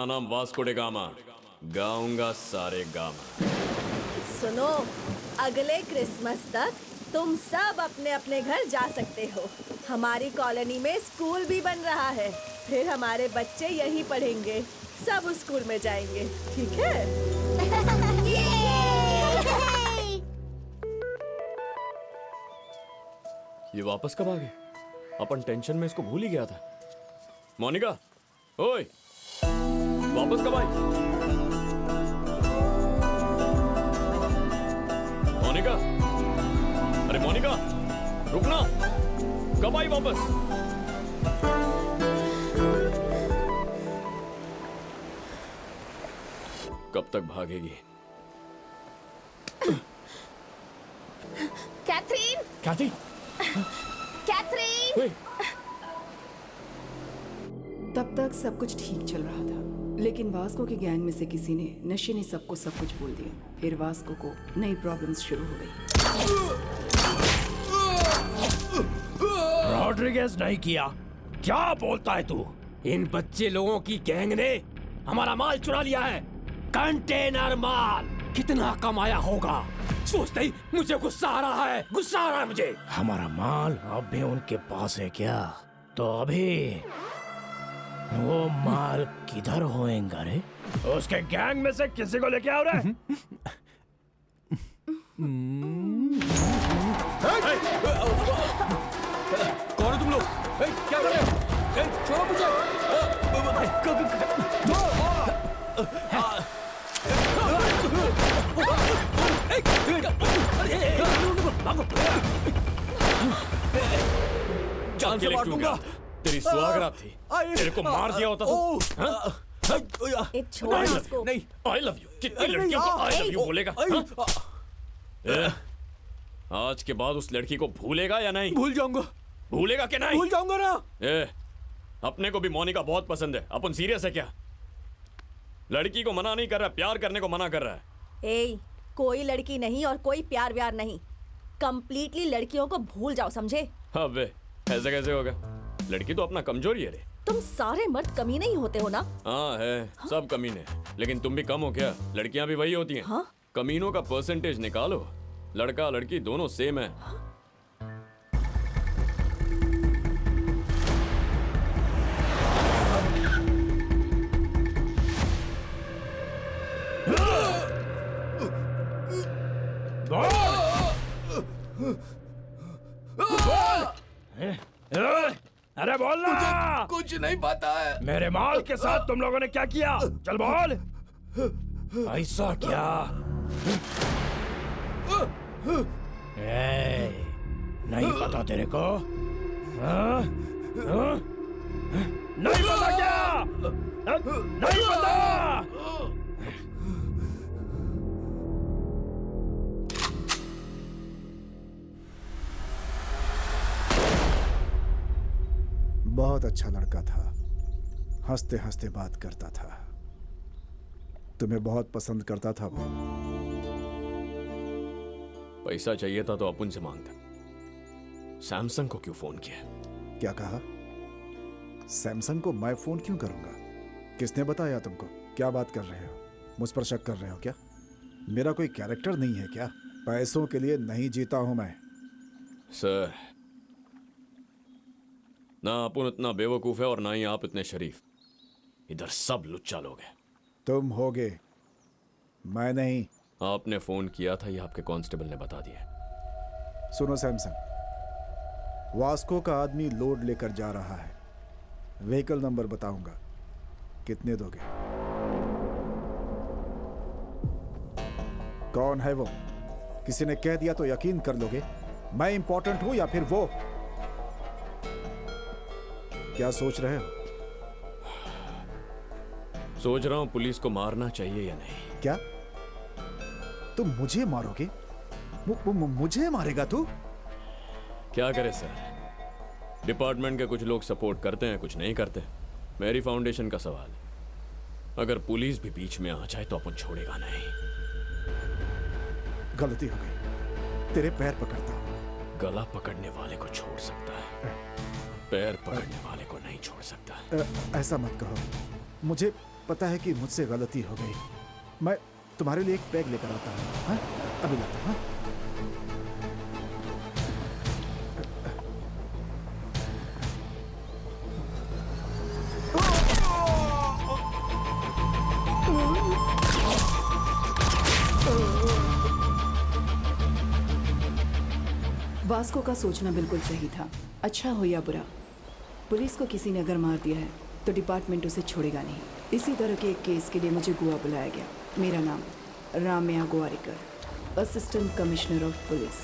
नाम वास्को डे गामा। गाऊंगा सारे गामा। सुनो, अगले क्रिसमस तक तुम सब अपने अपने घर जा सकते हो। हमारी कॉलोनी में स्कूल भी बन रहा है, फिर हमारे बच्चे यहीं पढ़ेंगे, सब उस स्कूल में जाएंगे, ठीक है? ये वापस कब आ गए? अपन टेंशन में इसको भूल ही गया था। मोनिका, ओए, वापस कब आई? मोनिका, अरे मोनिका, रुकना, कब आई वापस? कब तक भागेगी? कैथरीन! कैथी! कैथरीन! तब तक सब कुछ ठीक चल रहा था, लेकिन वास्को के गैंग में से किसी ने नशे ने सबको सब कुछ बोल दिया। फिर वास्को को नई प्रॉब्लम्स शुरू हो गई। रॉड्रिगेज नहीं किया, क्या बोलता है तू? इन बच्चे लोगों की गैंग ने हमारा माल चुरा लिया है। कंटेनर माल कितना कमाया होगा सोचते ही मुझे गुस्सा आ रहा है, गुस्सा आ रहा है मुझे। हमारा माल अब भी उनके पास है क्या? तो अभी वो माल किधर होएगा रे? उसके गैंग में से किसी को लेके आओ रे। कौन है तुम लोग? क्या कर रहे हो? छोड़ो मुझे। जान से मार दूंगा। तेरी सुहागरात थी, तेरे को मार दिया होता तो। छोड़ इसको। नहीं, I love you। कितनी लड़कियों को I love you बोलेगा? आज के बाद उस लड़की को भूलेगा या नहीं? भूल जाऊंगा। भूलेगा कि नहीं? भूल जाऊंगा ना। अपने को भी मोनिका बहुत पसंद है। अपन सीरियस है क्या? लड़की को मना नहीं कर रहा, प्यार करने को मना कर रहा है। कोई लड़की नहीं और कोई प्यार व्यार नहीं, कंप्लीटली लड़कियों को भूल जाओ, समझे? अबे ऐसे कैसे होगा? लड़की तो अपना कमजोरी है रे। तुम सारे मर्द कमी नहीं होते हो ना? हाँ है, सब कमीने। लेकिन तुम भी कम हो क्या? लड़कियां भी वही होती हैं। हाँ? कमीनों का परसेंटेज निकालो, लड़का लड़की दोनों सेम है। अरे बोल ना। कुछ नहीं पता है। मेरे माल के साथ तुम लोगों ने क्या किया? चल बोल। ऐसा क्या? नहीं पता तेरे को? हाँ? हाँ? नहीं पता क्या? नहीं पता? बहुत अच्छा लड़का था, हंसते हंसते बात करता था, तुम्हें बहुत पसंद करता था वो। पैसा चाहिए था तो अपन से मांगता। सैमसंग को क्यों फोन किया? क्या कहा? सैमसंग को मैं फोन क्यों करूंगा? किसने बताया तुमको? क्या बात कर रहे हो? मुझ पर शक कर रहे हो क्या? मेरा कोई कैरेक्टर नहीं है क्या? पैसों के लिए नहीं जीता हूं मैं। सर, ना अपन इतना बेवकूफ है और ना ही आप इतने शरीफ। इधर सब लुच्चा लोग हैं। तुम होगे, मैं नहीं। आपने फोन किया था, ये आपके कांस्टेबल ने बता दिया। सुनो सैमसंग, वास्को का आदमी लोड लेकर जा रहा है। व्हीकल नंबर बताऊंगा, कितने दोगे? कौन है वो? किसी ने कह दिया तो यकीन कर लोगे? मैं इंपॉर्टेंट हूं या फिर वो? क्या सोच रहे हो? सोच रहा हूं पुलिस को मारना चाहिए या नहीं। क्या तुम मुझे मारोगे? मुझे मारेगा तू? क्या करे सर, डिपार्टमेंट के कुछ लोग सपोर्ट करते हैं, कुछ नहीं करते। मेरी फाउंडेशन का सवाल है, अगर पुलिस भी बीच में आ जाए तो अपन छोड़ेगा नहीं। गलती हो गई, तेरे पैर पकड़ता हूं। गला पकड़ने वाले को छोड़ सकता है, पैर पकड़ने वाले को नहीं छोड़ सकता। ऐसा मत कहो, मुझे पता है कि मुझसे गलती हो गई। मैं तुम्हारे लिए एक पैग लेकर आता हूँ। हाँ? अभी लाता हूँ। वास्को का सोचना बिल्कुल सही था। अच्छा हो या बुरा, पुलिस को किसी ने अगर मार दिया है तो डिपार्टमेंट उसे छोड़ेगा नहीं। इसी तरह के एक केस के लिए मुझे गोवा बुलाया गया। मेरा नाम Ramya Gowariker, assistant commissioner of police.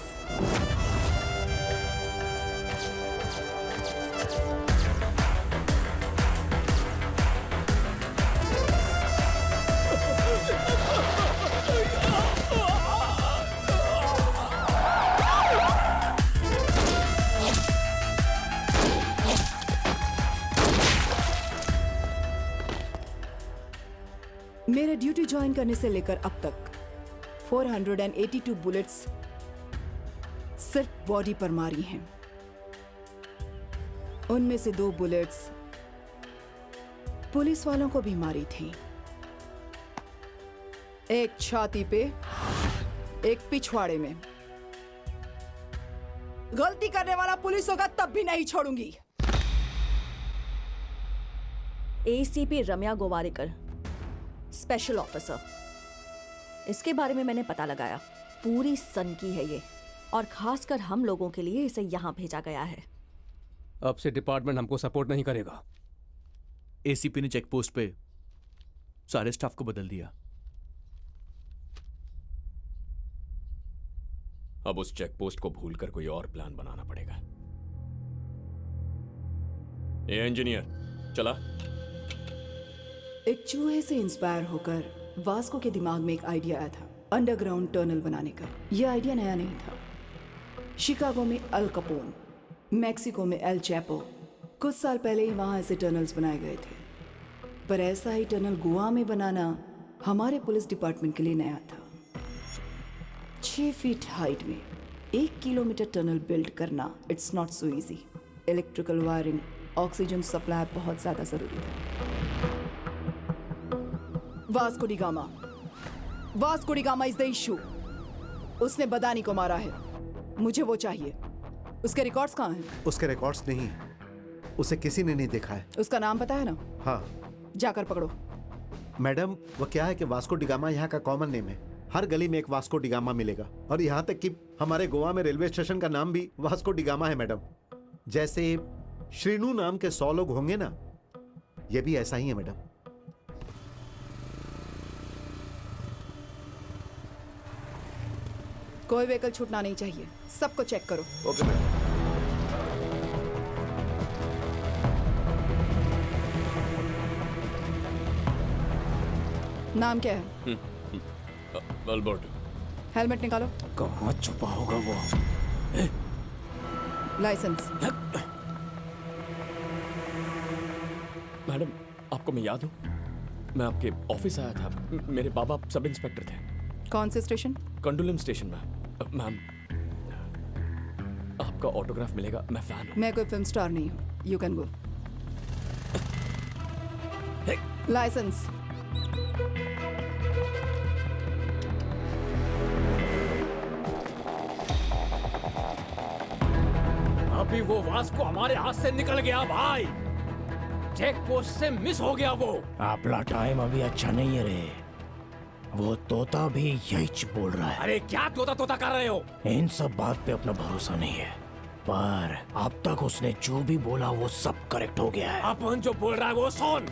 मेरे ड्यूटी ज्वाइन करने से लेकर अब तक 482 बुलेट्स सिर्फ बॉडी पर मारी हैं। उनमें से 2 बुलेट्स पुलिस वालों को भी मारी थी, एक छाती पे, एक पिछवाड़े में। गलती करने वाला पुलिस होगा तब भी नहीं छोड़ूंगी। एसीपी रम्या गोवारिकर, स्पेशल ऑफिसर। इसके बारे में मैंने पता लगाया, पूरी सन की है ये, और खासकर हम लोगों के लिए इसे यहाँ भेजा गया है। अब से डिपार्टमेंट हमको सपोर्ट नहीं करेगा। एसीपी ने चेक पोस्ट पे सारे स्टाफ को बदल दिया। अब उस चेक पोस्ट को भूलकर कोई और प्लान बनाना पड़ेगा। ये इंजीनियर चला। एक चूहे से इंस्पायर होकर वास्को के दिमाग में एक आइडिया आया था, अंडरग्राउंड टनल बनाने का। यह आइडिया नया नहीं था। शिकागो में अल कपोन, मैक्सिको में एल चैपो, कुछ साल पहले ही वहां ऐसे टनल्स बनाए गए थे। पर ऐसा ही टनल गोवा में बनाना हमारे पुलिस डिपार्टमेंट के लिए नया था। 6 फीट हाइट में 1 किलोमीटर टनल बिल्ड करना, it's not so easy. Electrical wiring, oxygen supply बहुत ज्यादा जरूरी था। Vasco D gamma is the issue. उसने बदानी को मारा है, मुझे वो चाहिए। उसके रिकॉर्ड्स कहाँ हैं? उसके रिकॉर्ड्स नहीं है, उसे किसी ने नहीं देखा है। उसका नाम पता है ना? हाँ। जाकर पकड़ो। मैडम, वो क्या है कि वास्को डिगामा यहाँ का कॉमन नेम है। हर गली में एक वास्को डिगामा मिलेगा, और यहाँ तक कि हमारे गोवा में रेलवे स्टेशन का नाम भी वास्को डिगामा है मैडम। जैसे श्रीनू नाम के 100 लोग होंगे ना, ये भी ऐसा ही है मैडम। कोई व्हीकल छूटना नहीं चाहिए, सबको चेक करो। Okay madam. नाम क्या है? अल्बर्टो। हेलमेट निकालो। कहाँ छुपा होगा वो? लाइसेंस। मैडम, आपको मैं याद हूँ? मैं आपके ऑफिस आया था, मेरे बाबा सब इंस्पेक्टर थे। कौन से स्टेशन? कंडोलम स्टेशन में। मैम, आपका ऑटोग्राफ मिलेगा, मैं फैन हूँ। मैं कोई फिल्म स्टार नहीं हूँ, यू कैन गो। लाइसेंस। अभी वो वास्को हमारे हाथ से निकल गया भाई। चेक पोस्ट से मिस हो गया वो। अपना टाइम अभी अच्छा नहीं है रे। वो तोता भी यही बोल रहा है। अरे क्या तोता तोता कर रहे हो? इन सब बात पे अपना भरोसा नहीं है, पर अब तक उसने जो भी बोला वो सब करेक्ट हो गया है। अपन जो बोल रहा है वो सुन।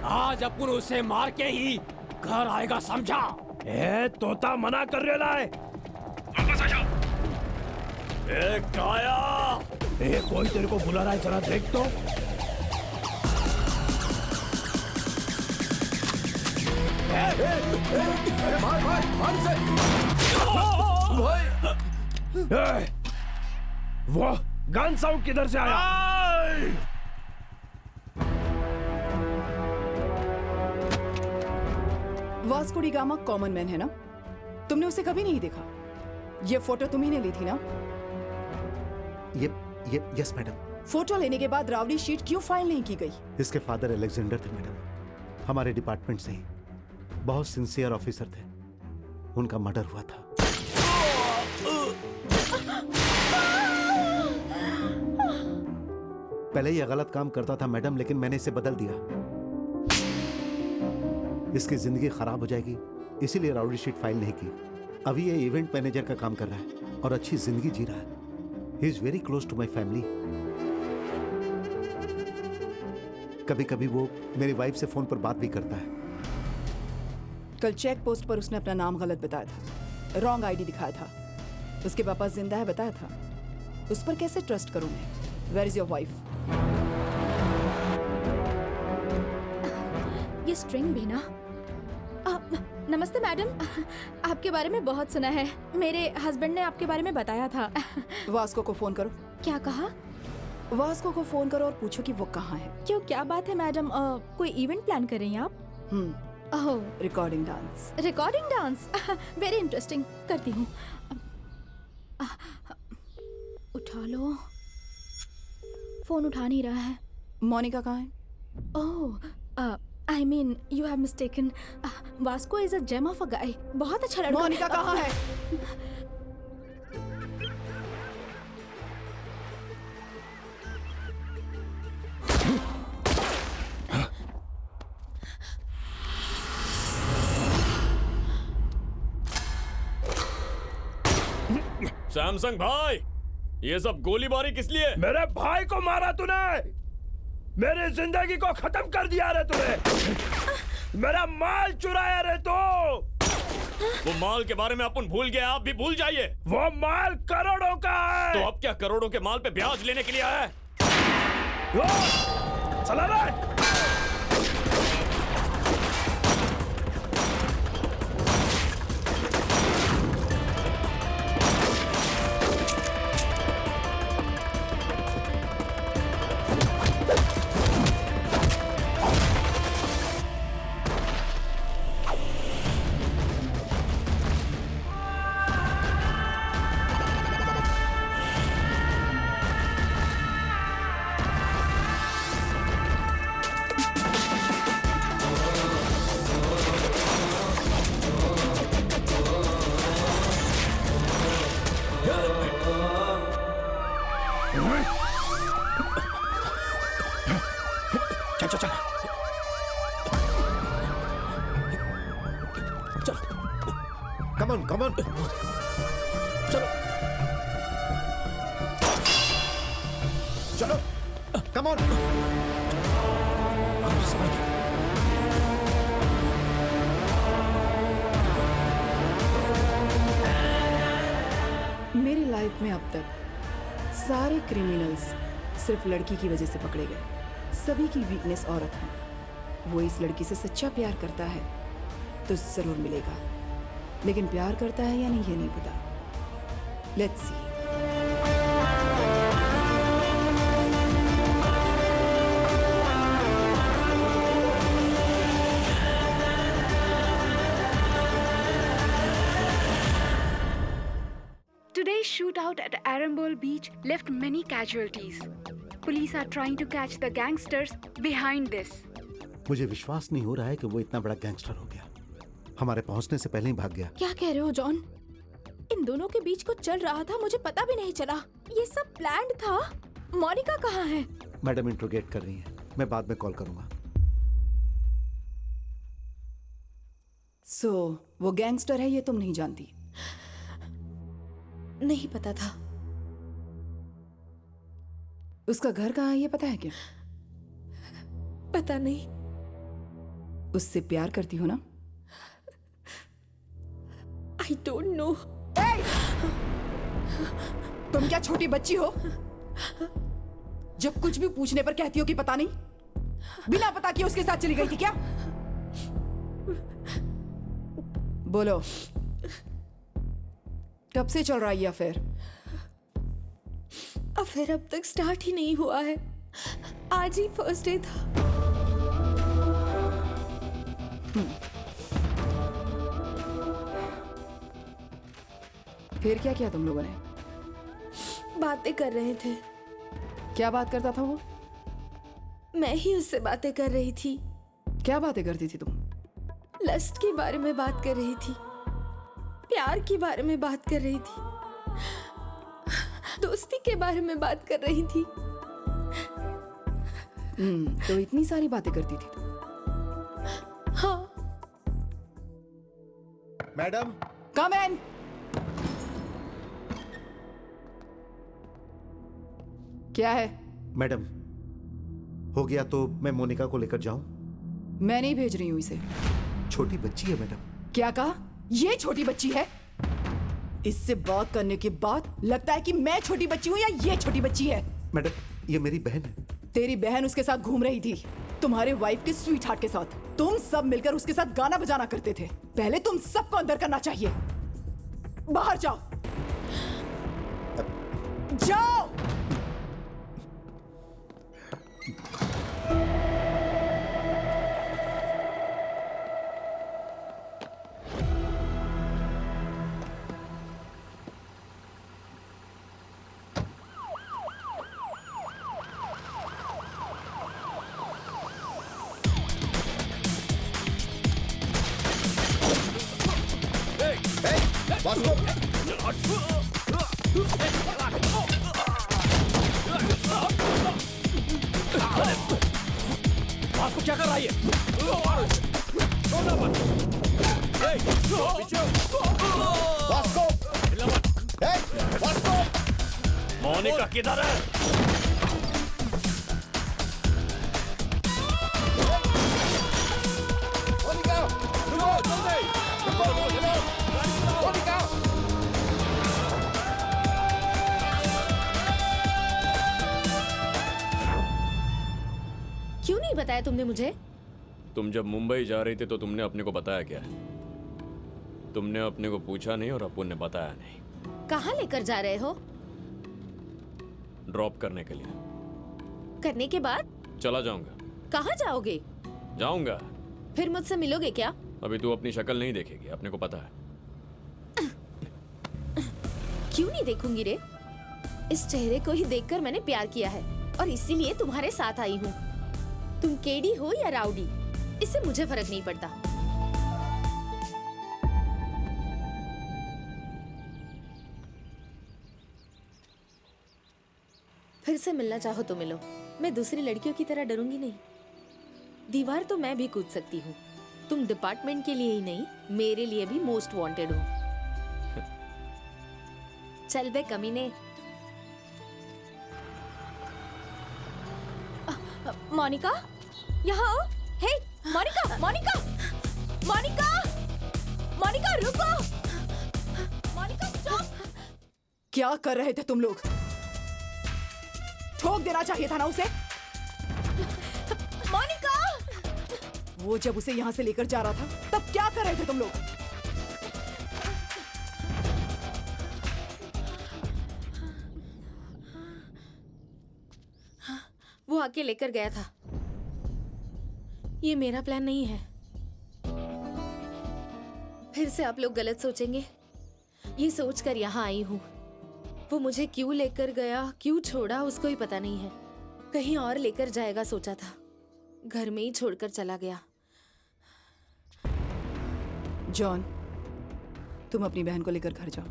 आज अपन उसे मार के ही घर आएगा, समझा? ए तोता मना कर रहा है, वापस आ जाओ। ए काया, ए कोई तेरे को बुला रहा है, जरा देख तो। भाई वो गन साउंड किधर से आया? Vasco D gamma common man है ना? तुमने उसे कभी नहीं देखा? ये फोटो तुम्ही ने ली थी ना? ये यस मैडम। फोटो लेने के बाद रावड़ी शीट क्यों फाइल नहीं की गई? इसके फादर अलेक्जेंडर थे मैडम, हमारे डिपार्टमेंट से ही, बहुत सिंसियर ऑफिसर थे। उनका मर्डर हुआ था। पहले ये गलत काम करता था मैडम, लेकिन मैंने इसे बदल दिया। इसकी जिंदगी खराब हो जाएगी, इसीलिए राउडी शीट फाइल नहीं की। अभी ये इवेंट मैनेजर का काम कर रहा है और अच्छी जिंदगी जी रहा है। He is very close to my family. कभी कभी वो मेरी वाइफ से फोन पर बात भी करता है। कल चेक पोस्ट पर उसने अपना नाम गलत बताया था, रॉन्ग आईडी दिखाया था। उसके पापा जिंदा है बताया था। उस पर कैसे ट्रस्ट करूं मैं? Where is your wife? ये स्ट्रिंग भी ना। नमस्ते मैडम, आपके बारे में बहुत सुना है। मेरे हस्बैंड ने आपके बारे में बताया था। वास्को को फोन करो। क्या कहा? वास्को को फोन करो और पूछो कि वो कहाँ है। क्यों, क्या बात है मैडम? कोई इवेंट प्लान कर रही हैं आप? Recording dance. Recording dance, very interesting. करती हूँ। उठा लो। फोन उठा नहीं रहा है। मोनिका कहाँ है? ओह, I mean, you have mistaken. Vasco is a gem of a guy. बहुत अच्छा लड़का। मोनिका कहाँ है? सैमसंग भाई, ये सब गोलीबारी किस लिए? मेरे भाई को मारा तूने, मेरी जिंदगी को खत्म कर दिया रे तूने, मेरा माल चुराया रे तो। वो माल के बारे में अपन भूल गए, आप भी भूल जाइए। वो माल करोड़ों का है। तो अब क्या करोड़ों के माल पे ब्याज लेने के लिए आया है? चला रे। Come on. चलो, come on. मेरी लाइफ में अब तक सारे क्रिमिनल्स सिर्फ लड़की की वजह से पकड़े गए। सभी की वीकनेस औरत है। वो इस लड़की से सच्चा प्यार करता है तो जरूर मिलेगा, लेकिन प्यार करता है या नहीं ये नहीं पता। Let's see. Today's shootout at Arambol Beach left many casualties. Police are trying to catch the gangsters behind this. मुझे विश्वास नहीं हो रहा है कि वो इतना बड़ा गैंगस्टर हो गया। हमारे पहुंचने से पहले ही भाग गया। क्या कह रहे हो जॉन? इन दोनों के बीच कुछ चल रहा था, मुझे पता भी नहीं चला। ये सब प्लान्ड था। मोनिका कहाँ है? मैडम इंट्रोगेट कर रही हैं, मैं बाद में कॉल करूंगा। वो गैंगस्टर है ये तुम नहीं जानती? नहीं पता था। उसका घर कहाँ है ये पता है क्या? पता नहीं। उससे प्यार करती हो ना? I don't know. तुम क्या छोटी बच्ची हो? जब कुछ भी पूछने पर कहती हो कि पता नहीं, बिना पता किए उसके साथ चली गई थी क्या? बोलो, कब से चल रहा है ये अफेयर? अफेयर अब तक स्टार्ट ही नहीं हुआ है, आज ही फर्स्ट डे था। फिर क्या किया तुम लोगों ने? बातें कर रहे थे। क्या बात करता था वो? मैं ही उससे बातें कर रही थी। क्या बातें करती थी तुम? लस्ट के बारे में बात कर रही थी, प्यार के बारे में बात कर रही थी, दोस्ती के बारे में बात कर रही थी। तो इतनी सारी बातें करती थी तुम? हाँ। मैडम, कम इन। क्या है? मैडम, हो गया तो मैं मोनिका को लेकर जाऊं? मैं नहीं भेज रही हूं इसे। छोटी बच्ची है मैडम। क्या कहा? ये छोटी बच्ची है? इससे बात करने के बाद लगता है कि मैं छोटी बच्ची हूं या ये छोटी बच्ची है। मैडम, ये मेरी बहन है। तेरी बहन उसके साथ घूम रही थी, तुम्हारे वाइफ के स्वीट हार्ट के साथ। तुम सब मिलकर उसके साथ गाना बजाना करते थे। पहले तुम सबको अंदर करना चाहिए। बाहर जाओ, जाओ। वास्को क्या कर रहा है ये? मोनिका किधर है? मोनिका, रुको, जल्दी, रुको, मोनिका। क्यों नहीं बताया तुमने मुझे? तुम जब मुंबई जा रही थी तो तुमने अपने को बताया क्या? तुमने अपने को पूछा नहीं और अपुन ने बताया नहीं। कहाँ लेकर जा रहे हो? ड्रॉप करने के लिए। करने के बाद चला जाऊंगा। कहाँ जाओगे? जाऊंगा। फिर मुझसे मिलोगे क्या? अभी तू अपनी शक्ल नहीं देखेगी, अपने को पता है। क्यों नहीं देखूंगी रे? इस चेहरे को ही देखकर मैंने प्यार किया है और इसीलिए तुम्हारे साथ आई हूँ। तुम केडी हो या राउडी, इससे मुझे फर्क नहीं पड़ता। फिर से मिलना चाहो तो मिलो, मैं दूसरी लड़कियों की तरह डरूंगी नहीं। दीवार तो मैं भी कूद सकती हूँ। तुम डिपार्टमेंट के लिए ही नहीं, मेरे लिए भी मोस्ट वांटेड हो। चल बे कमीने। मोनिका, यहाँ आओ। हे, मोनिका, मोनिका, मोनिका, मोनिका रुको। मोनिका स्टॉप। क्या कर रहे थे तुम लोग? ठोक देना चाहिए था ना उसे। मोनिका! वो जब उसे यहाँ से लेकर जा रहा था तब क्या कर रहे थे तुम लोग? वो आके लेकर गया था। ये मेरा प्लान नहीं है। फिर से आप लोग गलत सोचेंगे। ये सोचकर यहाँ आई हूँ। वो मुझे क्यों लेकर गया, क्यों छोड़ा, उसको ही पता नहीं है। कहीं और लेकर जाएगा सोचा था, घर में ही छोड़कर चला गया। जॉन, तुम अपनी बहन को लेकर घर जाओ।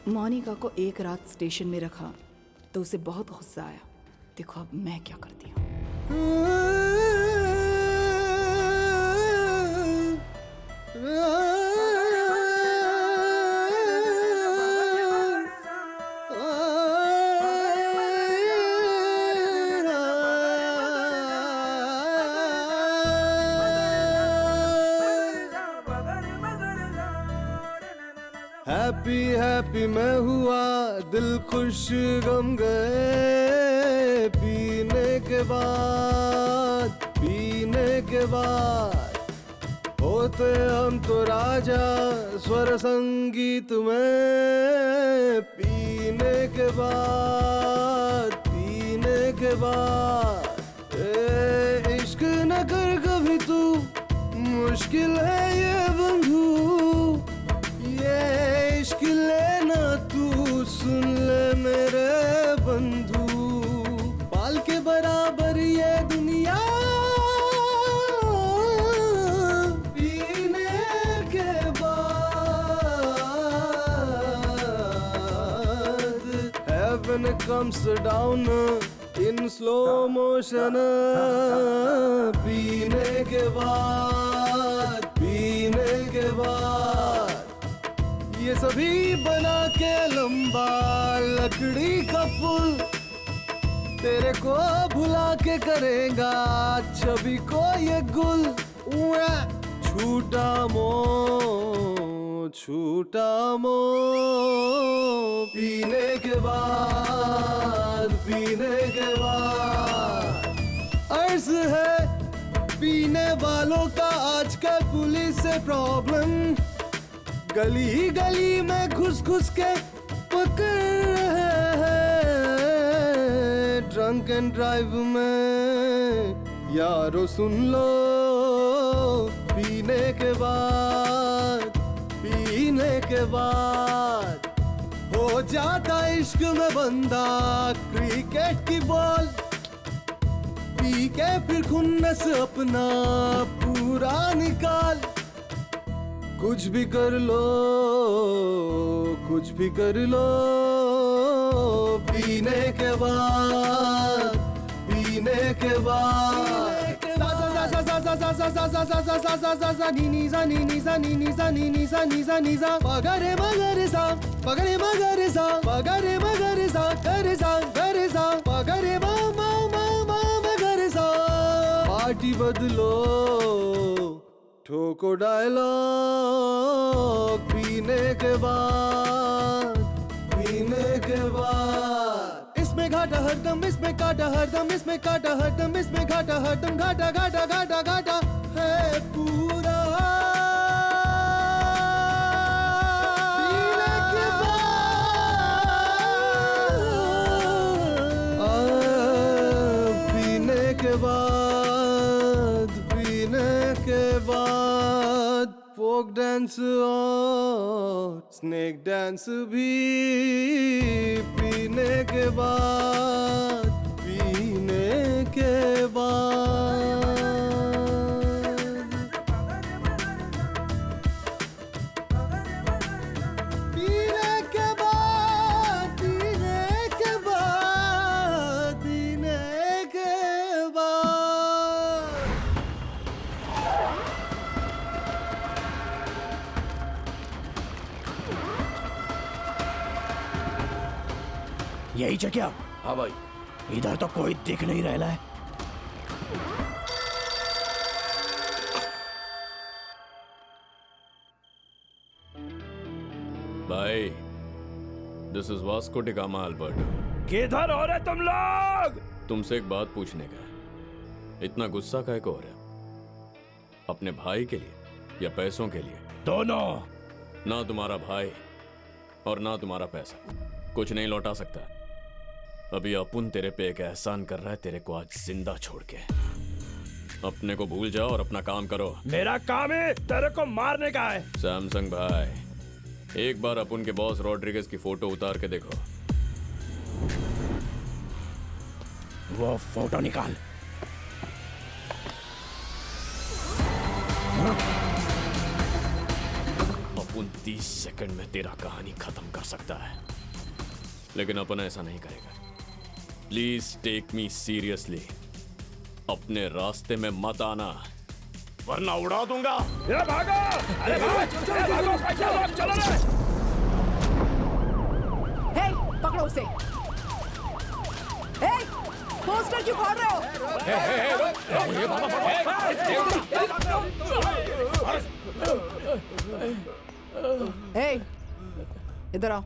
मोनिका को एक रात स्टेशन में रखा तो उसे बहुत गुस्सा आया। देखो अब मैं क्या करती हूँ। हैप्पी मैं हुआ, दिल खुश गम गए। पीने के बाद होते हम तो राजा स्वर संगीत में। पीने के बाद इश्क न कर कभी तू, मुश्किल है ये बंधु। ये इश्क लेना तू, सुन ले मेरे बंधु। पाल के बराबर ये दुनिया, पीने के बाद। Heaven comes down in slow motion। पीने के बाद ये सभी बना के लंबा लकड़ी का पुल, तेरे को भुला के करेगा छवि को ये गुल। छूटा मो पीने के बाद अर्ज है पीने वालों का आजकल पुलिस से प्रॉब्लम। गली गली में घुस के पकड़ रहे हैं। ड्रंक एंड ड्राइव में यारो सुन लो, पीने के बाद हो जाता इश्क में बंदा क्रिकेट की बॉल। पी के फिर खुन्नस अपना पूरा निकाल। कुछ भी कर लो पीने के बाद पगरे मगरे सा पगरे मगरे सा। पार्टी बदलो ठोको डायलॉग पीने के बाद इसमें घाटा हरदम, इसमें काटा हरदम, इसमें काटा हरदम, इसमें घाटा हरदम। घाटा है पूरा पीने के बाद फोक डांस और स्नेक डांस भी। पीने के बाद पीने के बाद यही जगह। हाँ भाई, इधर तो कोई दिख नहीं रहा है। भाई, this is Vasco D gamma Alberto. किधर हो रहे तुम लोग? तुमसे एक बात पूछने का। इतना गुस्सा काहे को हो रहा? अपने भाई के लिए या पैसों के लिए? दोनों। ना तुम्हारा भाई और ना तुम्हारा पैसा कुछ नहीं लौटा सकता। अभी अपुन तेरे पे एक एहसान कर रहा है, तेरे को आज जिंदा छोड़ के। अपने को भूल जाओ और अपना काम करो। मेरा काम है तेरे को मारने का है। सैमसंग भाई, एक बार अपुन के बॉस रॉड्रिगेज की फोटो उतार के देखो। वो फोटो निकाल। अपुन 30 सेकंड में तेरा कहानी खत्म कर सकता है, लेकिन अपन ऐसा नहीं करेगा। Please take me seriously. अपने रास्ते में मत आना, वरना उड़ा दूंगा। ये भागो! अरे भागो! चलो रे! हे, पकड़ो उसे। हे, पोस्टर क्यों फाड़ रहे हो? हे, इधर आओ।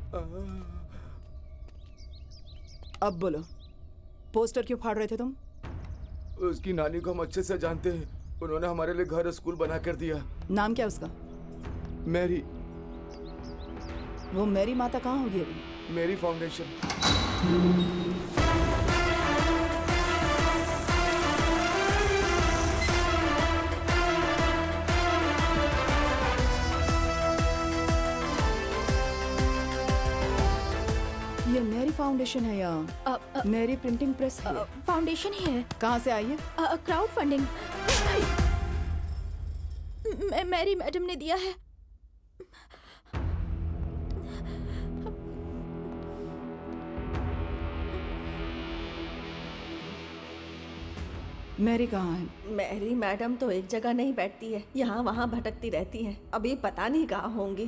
अब बोलो, पोस्टर क्यों फाड़ रहे थे तुम? उसकी नानी को हम अच्छे से जानते हैं। उन्होंने हमारे लिए घर स्कूल बना कर दिया। नाम क्या उसका? मैरी। वो मैरी माता कहाँ होगी अभी? Mary foundation. ये मैरी फाउंडेशन है या मैरी प्रिंटिंग प्रेस? फाउंडेशन ही है। कहाँ से आई है? Crowd funding. मैरी मैडम ने दिया है। मैरी कहाँ है? मैरी मैडम तो एक जगह नहीं बैठती है, यहाँ वहाँ भटकती रहती है। अभी पता नहीं कहाँ होंगी।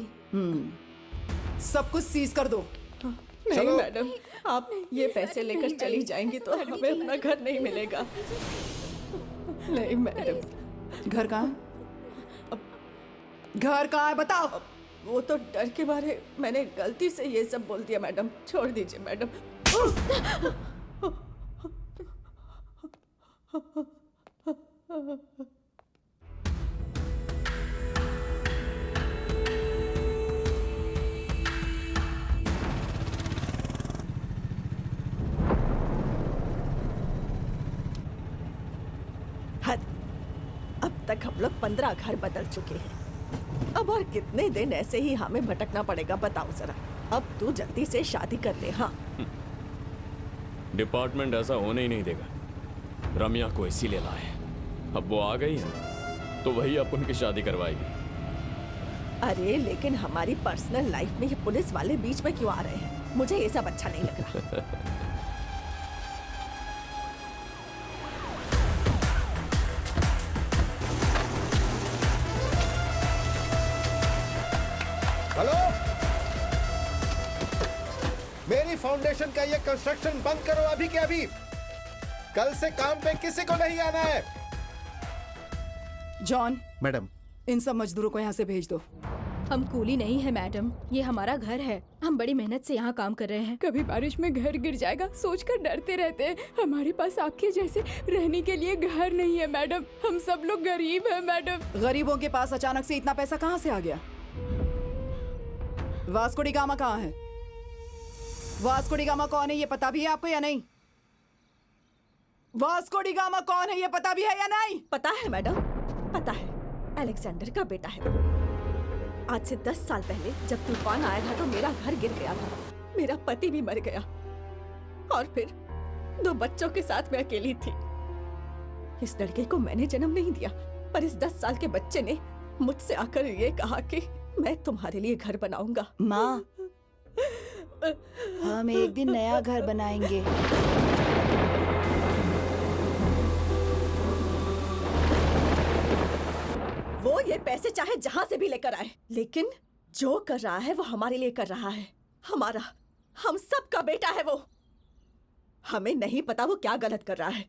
सब कुछ सीज कर दो। नहीं मैडम, आप ये पैसे लेकर चली जाएंगी तो हमें अपना घर नहीं मिलेगा। नहीं मैडम। घर कहाँ है? घर कहाँ है बताओ। वो तो डर के मारे मैंने गलती से ये सब बोल दिया मैडम, छोड़ दीजिए मैडम। हद, अब तक हम लोग 15 घर बदल चुके हैं। अब और कितने दिन ऐसे ही हमें भटकना पड़ेगा बताओ जरा। अब तू जल्दी से शादी कर ले। हाँ, डिपार्टमेंट ऐसा होने ही नहीं देगा। रम्या को इसीलिए लाए। अब वो आ गई है ना, तो वही अब उनकी शादी करवाएगी। अरे लेकिन हमारी पर्सनल लाइफ में ये पुलिस वाले बीच में क्यों आ रहे हैं? मुझे ये सब अच्छा नहीं लग रहा। हेलो, मेरी फाउंडेशन का ये कंस्ट्रक्शन बंद करो अभी के अभी। कल से काम पे किसी को नहीं आना है। जॉन। मैडम, इन सब मजदूरों को यहाँ से भेज दो। हम कूली नहीं है मैडम, ये हमारा घर है। हम बड़ी मेहनत से यहाँ काम कर रहे हैं। कभी बारिश में घर गिर जाएगा सोचकर डरते रहते हैं। हमारे पास आपके जैसे रहने के लिए घर नहीं है मैडम। हम सब लोग गरीब हैं मैडम। गरीबों के पास अचानक से इतना पैसा कहाँ से आ गया? वास्को डी गामा कहाँ है? वास्को डी गामा कौन है ये पता भी है आपको या नहीं? वास्को डी गामा कौन है ये पता भी है या नहीं? पता है मैडम, पता है। अलेक्जेंडर का बेटा है वो। आज से 10 साल पहले जब तूफान आया था तो मेरा घर गिर गया था। मेरा पति भी मर गया और फिर 2 बच्चों के साथ मैं अकेली थी। इस लड़के को मैंने जन्म नहीं दिया, पर इस 10 साल के बच्चे ने मुझसे आकर ये कहा कि मैं तुम्हारे लिए घर बनाऊंगा। माँ, हम एक दिन नया घर बनाएंगे। वो ये पैसे चाहे जहां से भी लेकर आए, लेकिन जो कर रहा है वो हमारे लिए कर रहा है। हमारा, हम सब का बेटा है वो। हमें नहीं पता वो क्या गलत कर रहा है,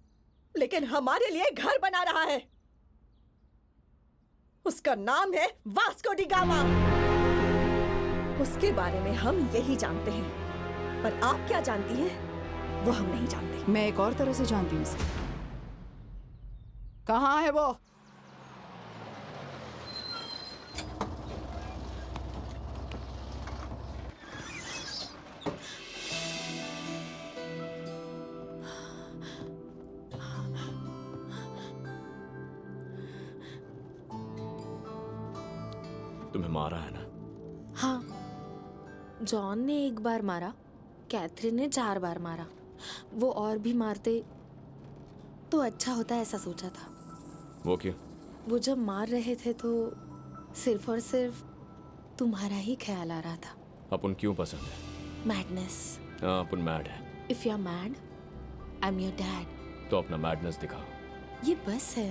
लेकिन हमारे लिए घर बना रहा है। उसका नाम है वास्को डी गामा। उसके बारे में हम यही जानते हैं, पर आप क्या जानती हैं वो हम नहीं जानते। मैं एक और तरह से जानती हूँ उसे। कहाँ है वो? तुम्हें मारा है ना? हाँ, जॉन ने 1 बार मारा, कैथरीन ने 4 बार मारा। वो और भी मारते तो अच्छा होता, ऐसा सोचा था। वो क्यों? वो जब मार रहे थे तो सिर्फ और सिर्फ तुम्हारा ही ख्याल आ रहा था। अपन क्यों पसंद है? मैडनेस। हाँ, अपन मैड है। If you are mad, I am your dad. तो अपना मैडनेस दिखाओ। ये बस है,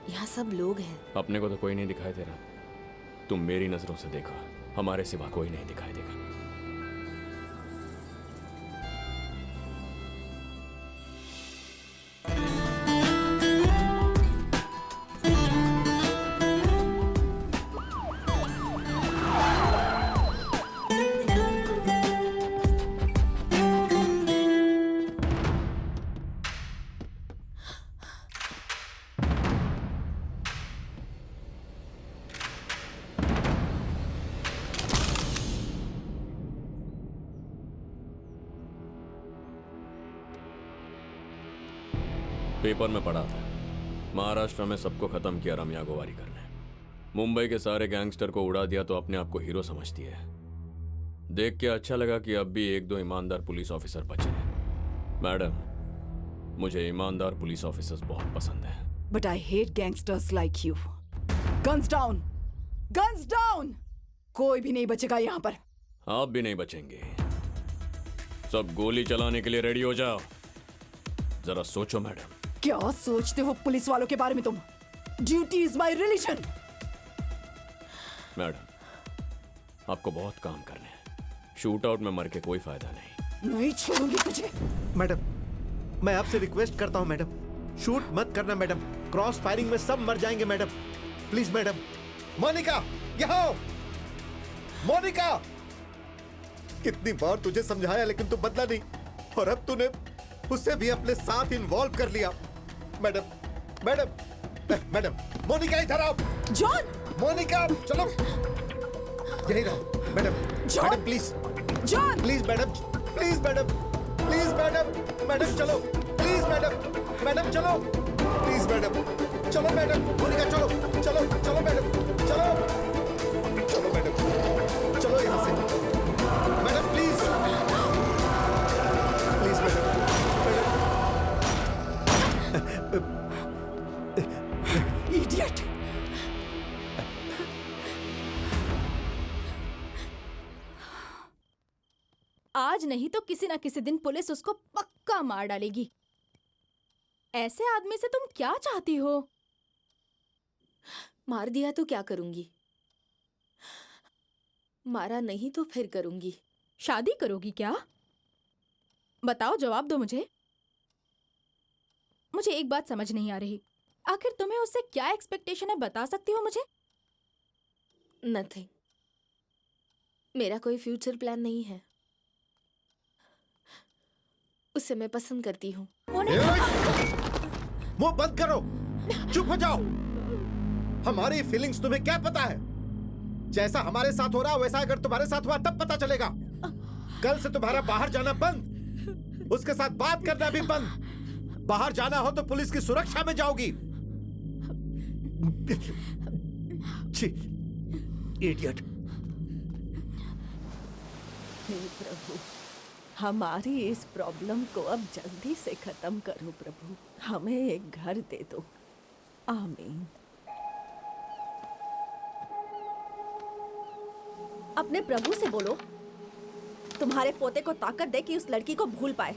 यहाँ सब लोग हैं। अपने को तो कोई नहीं दिखाई दे रहा। तुम मेरी नजरों से देखो, हमारे सिवा कोई नहीं दिखाई देगा। पेपर में पढ़ा था, महाराष्ट्र में सबको खत्म किया रम्या गोवारीकर ने। मुंबई के सारे गैंगस्टर को उड़ा दिया तो अपने आप को हीरो समझती है। देख के अच्छा लगा कि अब भी एक दो ईमानदार पुलिस ऑफिसर बचे हैं। मैडम, मुझे ईमानदार पुलिस ऑफिसर्स बहुत पसंद हैं। But I hate gangsters like you. Guns down! Guns down! कोई भी नहीं बचेगा यहाँ पर। आप भी नहीं बचेंगे। सब गोली चलाने के लिए रेडी हो जाओ। जरा सोचो मैडम। क्या सोचते हो पुलिस वालों के बारे में तुम? Duty is my religion. Madam, आपको बहुत काम करने हैं। शूट आउट में मर के कोई फायदा नहीं। नहीं छोड़ूंगी तुझे। मैडम, मैं आपसे रिक्वेस्ट करता हूं मैडम, शूट मत करना मैडम। क्रॉस फायरिंग में सब मर जाएंगे मैडम, प्लीज मैडम। मोनिका, यहाँ आओ। मोनिका, कितनी बार तुझे समझाया लेकिन तू बदला नहीं, और अब तूने उससे भी अपने साथ इन्वॉल्व कर लिया। मैडम, मैडम, मैडम, मोनिका इधर आओ। जॉन! मोनिका, चलो यही रहो। Madam, madam please, John! Please madam, please madam, please madam, madam चलो, प्लीज मैडम, मैडम चलो, प्लीज मैडम, चलो मैडम, मोनिका चलो, चलो चलो मैडम, चलो, चलो मैडम, चलो यहाँ से। Madam please, please madam, Idiot! आज नहीं तो किसी ना किसी दिन पुलिस उसको पक्का मार डालेगी। ऐसे आदमी से तुम क्या चाहती हो? मार दिया तो क्या करूंगी? मारा नहीं तो फिर करूंगी। शादी करोगी क्या? बताओ, जवाब दो मुझे। मुझे एक बात समझ नहीं आ रही, आखिर तुम्हें उससे क्या एक्सपेक्टेशन है, बता सकती हो मुझे? नथिंग। मेरा कोई फ्यूचर प्लान नहीं है। उसे मैं पसंद करती हूँ। मुंह बंद करो, चुप हो जाओ। हमारी फीलिंग्स तुम्हें क्या पता है? जैसा हमारे साथ हो रहा वैसा अगर तुम्हारे साथ हुआ तब पता चलेगा। कल से तुम्हारा बाहर जाना बंद, उसके साथ बात करना भी बंद। बाहर जाना हो तो पुलिस की सुरक्षा में जाओगी। इडियट। हे प्रभु, हमारी इस प्रॉब्लम को अब जल्दी से खत्म करो प्रभु। हमें एक घर दे दो। आमीन। अपने प्रभु से बोलो तुम्हारे पोते को ताकत दे कि उस लड़की को भूल पाए।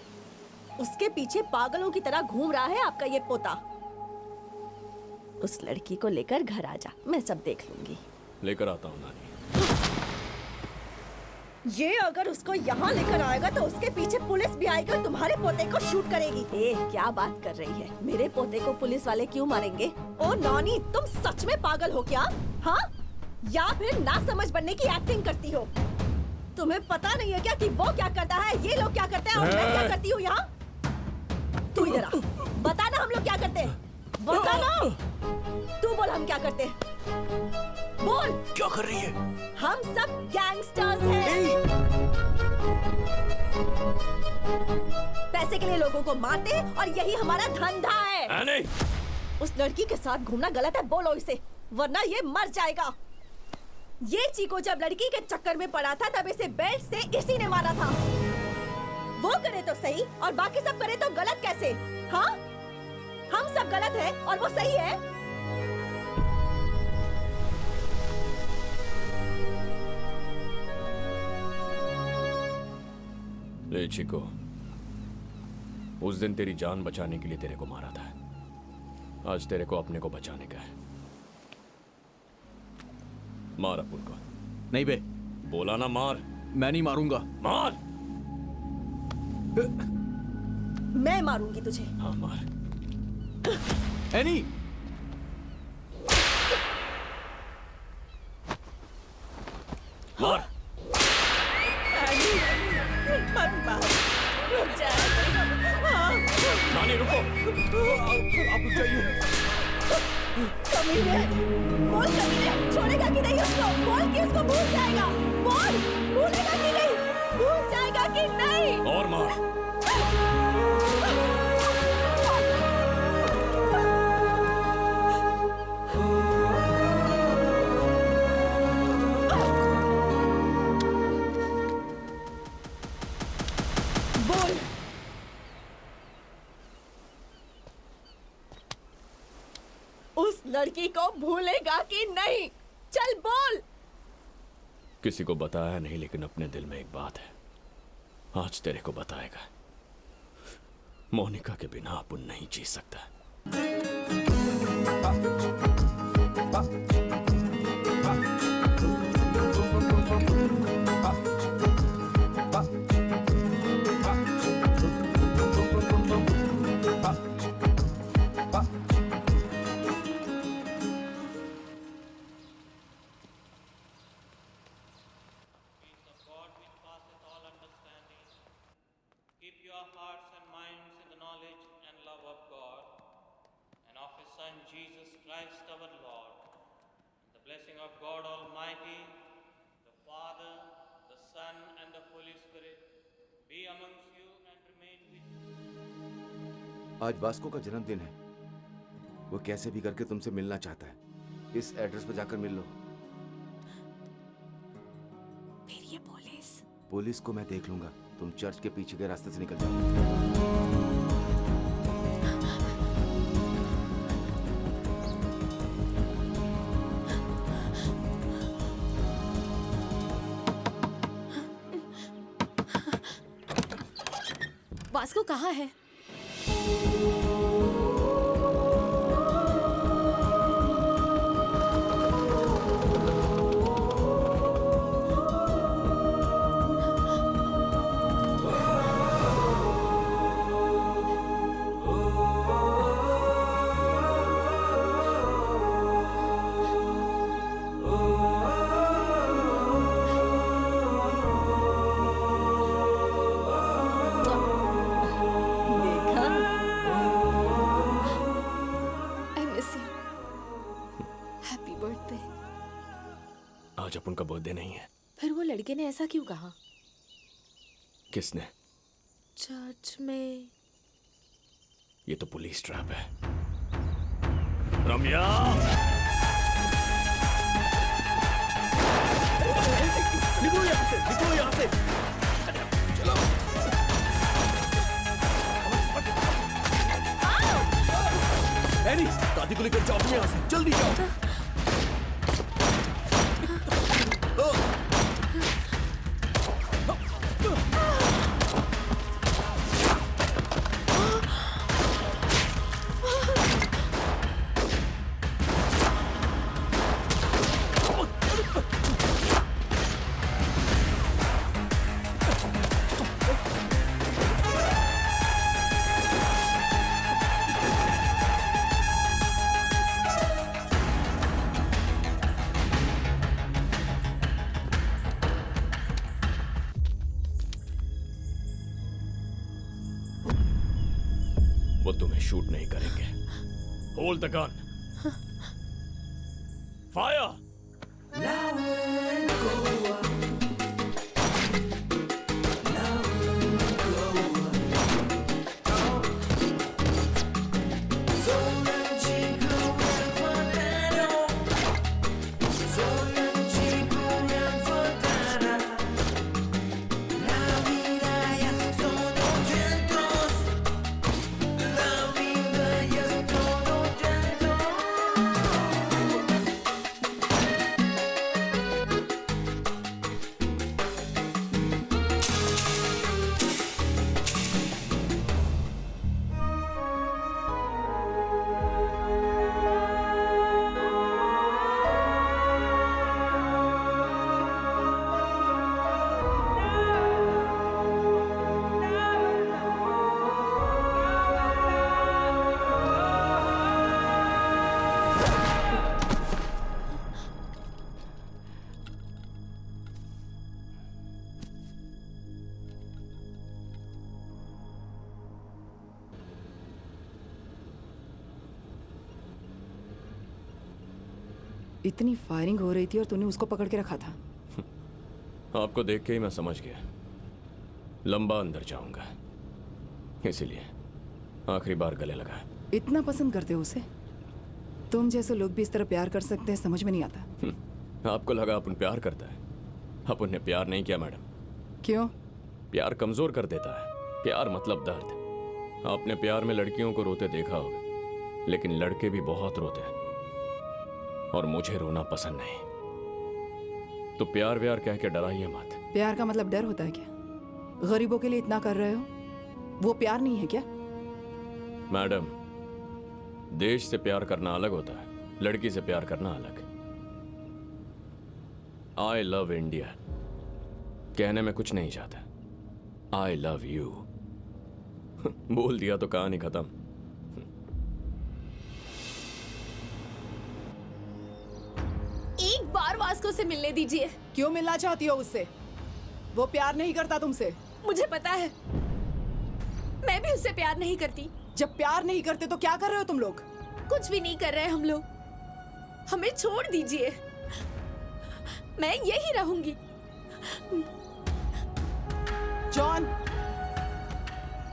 उसके पीछे पागलों की तरह घूम रहा है आपका ये पोता। उस लड़की को लेकर घर आ जा, मैं सब देख लूंगी। लेकर आता हूँ नानी। ये अगर उसको यहाँ लेकर आएगा तो उसके पीछे पुलिस भी आएगी और तुम्हारे पोते को शूट करेगी। ए, क्या बात कर रही है? मेरे पोते को पुलिस वाले क्यों मारेंगे? ओ नॉनी, तुम सच में पागल हो क्या? हाँ? या फिर ना समझ बनने की एक्टिंग करती हो? तुम्हें पता नहीं है क्या कि वो क्या करता है, ये लोग क्या करते हैं और मैं क्या करती हूँ यहाँ? तू इधर आ, बता ना हम लोग क्या करते हैं। बता ना, तू बोल हम क्या करते हैं। बोल क्या कर रही है? हम सब गैंगस्टर्स हैं। पैसे के लिए लोगों को मारते हैं और यही हमारा धंधा है। नहीं। उस लड़की के साथ घूमना गलत है, बोलो इसे, वरना ये मर जाएगा। ये चीको जब लड़की के चक्कर में पड़ा था तब इसे बेल्ट से इसी ने मारा था। वो करे तो सही और बाकी सब करे तो गलत कैसे? हाँ, हम सब गलत हैं और वो सही है। ले चिको, उस दिन तेरी जान बचाने के लिए तेरे को मारा था, आज तेरे को अपने को बचाने का है। मार अपुन को। नहीं बे। बोला ना मार। मैं नहीं मारूंगा। मार। मैं मारूंगी तुझे। हाँ मार। एनी। मार। मत मार, रुक जा। नानी रुको। आप रुक जाइए। कमीने, बोल कमीने, छोड़ेगा कि नहीं उसको? बोल कि उसको भूल जाएगा। बोल, भूलेगा कि नहीं? भूल जाएगा कि नहीं? और मार। उस लड़की को भूलेगा कि नहीं? चल बोल। किसी को बताया नहीं, लेकिन अपने दिल में एक बात है, आज तेरे को बताएगा। मोनिका के बिना अपन नहीं जी सकता। आज वास्को का जन्मदिन है। वो कैसे भी करके तुमसे मिलना चाहता है। इस एड्रेस पर जाकर मिल लो। फिर ये पुलिस? पुलिस को मैं देख लूंगा। तुम चर्च के पीछे के रास्ते से निकल जाओ। वास्को कहाँ है? आज अपन का बर्थडे नहीं है। फिर वो लड़के ने ऐसा क्यों कहा? किसने? चर्च में। ये तो पुलिस ट्रैप है। रम्या! निकलो यहाँ से, निकलो यहाँ से। चलो। एनी, दादी को लेकर जाओ यहाँ से, जल्दी जाओ। वो तुम्हें शूट नहीं करेंगे। Hold the gun. फायर! इतनी फायरिंग हो रही थी और तूने उसको पकड़ के रखा था। आपको देख के ही मैं समझ गया, लंबा अंदर जाऊंगा, इसीलिए आखिरी बार गले लगा। इतना पसंद करते हो उसे? तुम जैसे लोग भी इस तरह प्यार कर सकते हैं, समझ में नहीं आता। आपको लगा अपन प्यार करता है? अपन ने प्यार नहीं किया मैडम। क्यों? प्यार कमजोर कर देता है। प्यार मतलब दर्द। आपने प्यार में लड़कियों को रोते देखा होगा, लेकिन लड़के भी बहुत रोते हैं। और मुझे रोना पसंद नहीं। तो प्यार व्यार कह के डराइए मत। प्यार का मतलब डर होता है क्या? गरीबों के लिए इतना कर रहे हो, वो प्यार नहीं है क्या? मैडम, देश से प्यार करना अलग होता है, लड़की से प्यार करना अलग। आई लव इंडिया कहने में कुछ नहीं चाहता, आई लव यू बोल दिया तो कहानी खत्म। एक बार वास्को से मिलने दीजिए। क्यों मिलना चाहती हो उससे? वो प्यार नहीं करता तुमसे। मुझे पता है, मैं भी उससे प्यार नहीं करती। जब प्यार नहीं करते तो क्या कर रहे हो तुम लोग? कुछ भी नहीं कर रहे हम लोग, हमें छोड़ दीजिए, मैं यही रहूंगी। जॉन,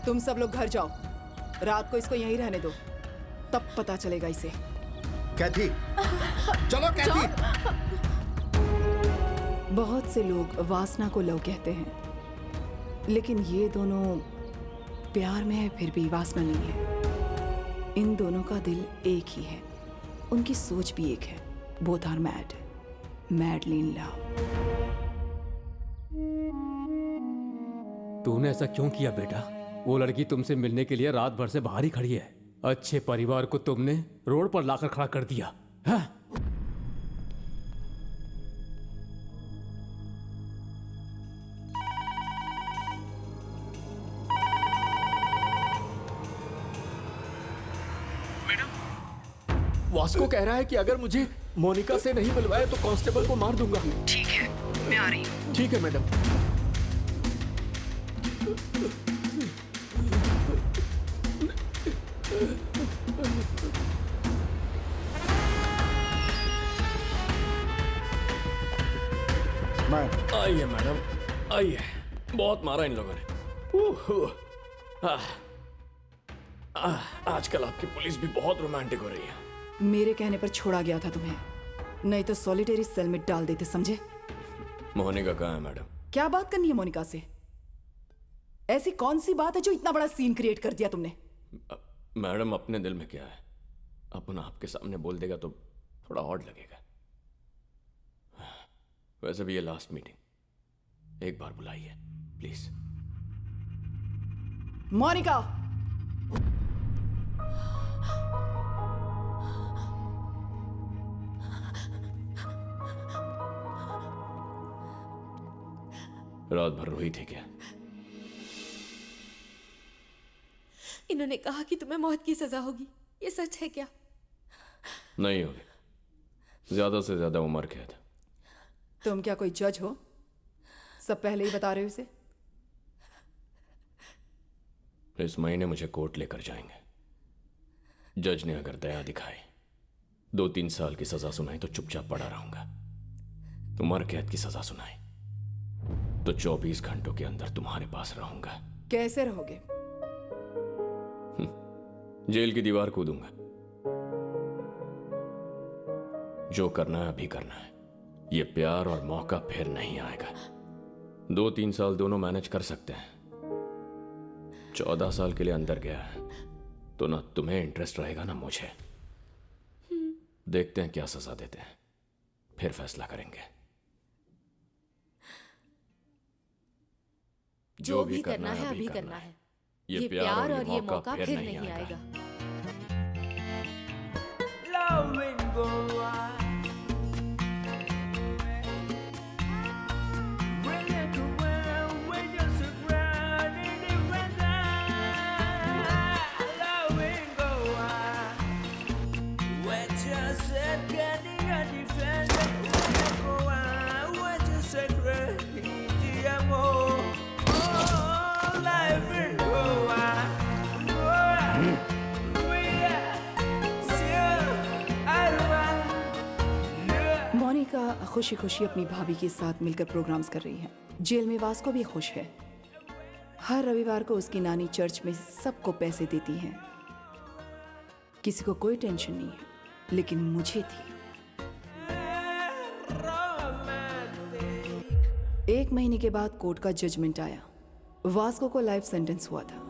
तुम सब लोग घर जाओ, रात को इसको यहीं रहने दो, तब पता चलेगा इसे। कैथी, चलो कैथी। बहुत से लोग वासना को लव कहते हैं, लेकिन ये दोनों प्यार में है फिर भी वासना नहीं है। इन दोनों का दिल एक ही है, उनकी सोच भी एक है। Both are mad, madly in love. तूने ऐसा क्यों किया बेटा? वो लड़की तुमसे मिलने के लिए रात भर से बाहर ही खड़ी है। अच्छे परिवार को तुमने रोड पर लाकर खड़ा कर दिया है? वास्को कह रहा है कि अगर मुझे मोनिका से नहीं मिलवाए तो कांस्टेबल को मार दूंगा। ठीक है, मैं आ रही हूँ। ठीक है मैडम। आइए मैडम, आइए। बहुत मारा इन लोगों ने। आजकल आपकी पुलिस भी बहुत रोमांटिक हो रही है। मेरे कहने पर छोड़ा गया था तुम्हें, नहीं तो सॉलिटरी सेल में डाल देते, समझे? मोनिका कहाँ है मैडम? क्या बात करनी है मोनिका से? ऐसी कौन सी बात है जो इतना बड़ा सीन क्रिएट कर दिया तुमने? मैडम, अपने दिल में क्या है अपन आपके सामने बोल देगा तो थोड़ा ऑड लगेगा। वैसे भी ये लास्ट मीटिंग, एक बार बुलाइए प्लीज। मोनिका, रात भर रोई थी क्या? इन्होंने कहा कि तुम्हें मौत की सजा होगी, ये सच है क्या? नहीं होगी, ज्यादा से ज्यादा उम्र कैद। तुम क्या कोई जज हो? सब पहले ही बता रहे हो इसे। इस महीने मुझे कोर्ट लेकर जाएंगे। जज ने अगर दया दिखाई, 2-3 साल की सजा सुनाई तो चुपचाप पड़ा रहूंगा। उम्र कैद की सजा सुनाई तो 24 घंटों के अंदर तुम्हारे पास रहूंगा। कैसे रहोगे? जेल की दीवार कूदूंगा। जो करना है अभी करना है। ये प्यार और मौका फिर नहीं आएगा। 2-3 साल दोनों मैनेज कर सकते हैं। 14 साल के लिए अंदर गया है तो ना तुम्हें इंटरेस्ट रहेगा ना मुझे। देखते हैं क्या सजा देते हैं, फिर फैसला करेंगे। जो भी करना है अभी करना है। ये प्यार और ये मौका फिर नहीं आएगा। मोनिका खुशी खुशी अपनी भाभी के साथ मिलकर प्रोग्राम्स कर रही है। जेल में वास्को भी खुश है। हर रविवार को उसकी नानी चर्च में सबको पैसे देती है। किसी को कोई टेंशन नहीं है, लेकिन मुझे थी। 1 महीने के बाद कोर्ट का जजमेंट आया। वास्को को लाइफ सेंटेंस हुआ था,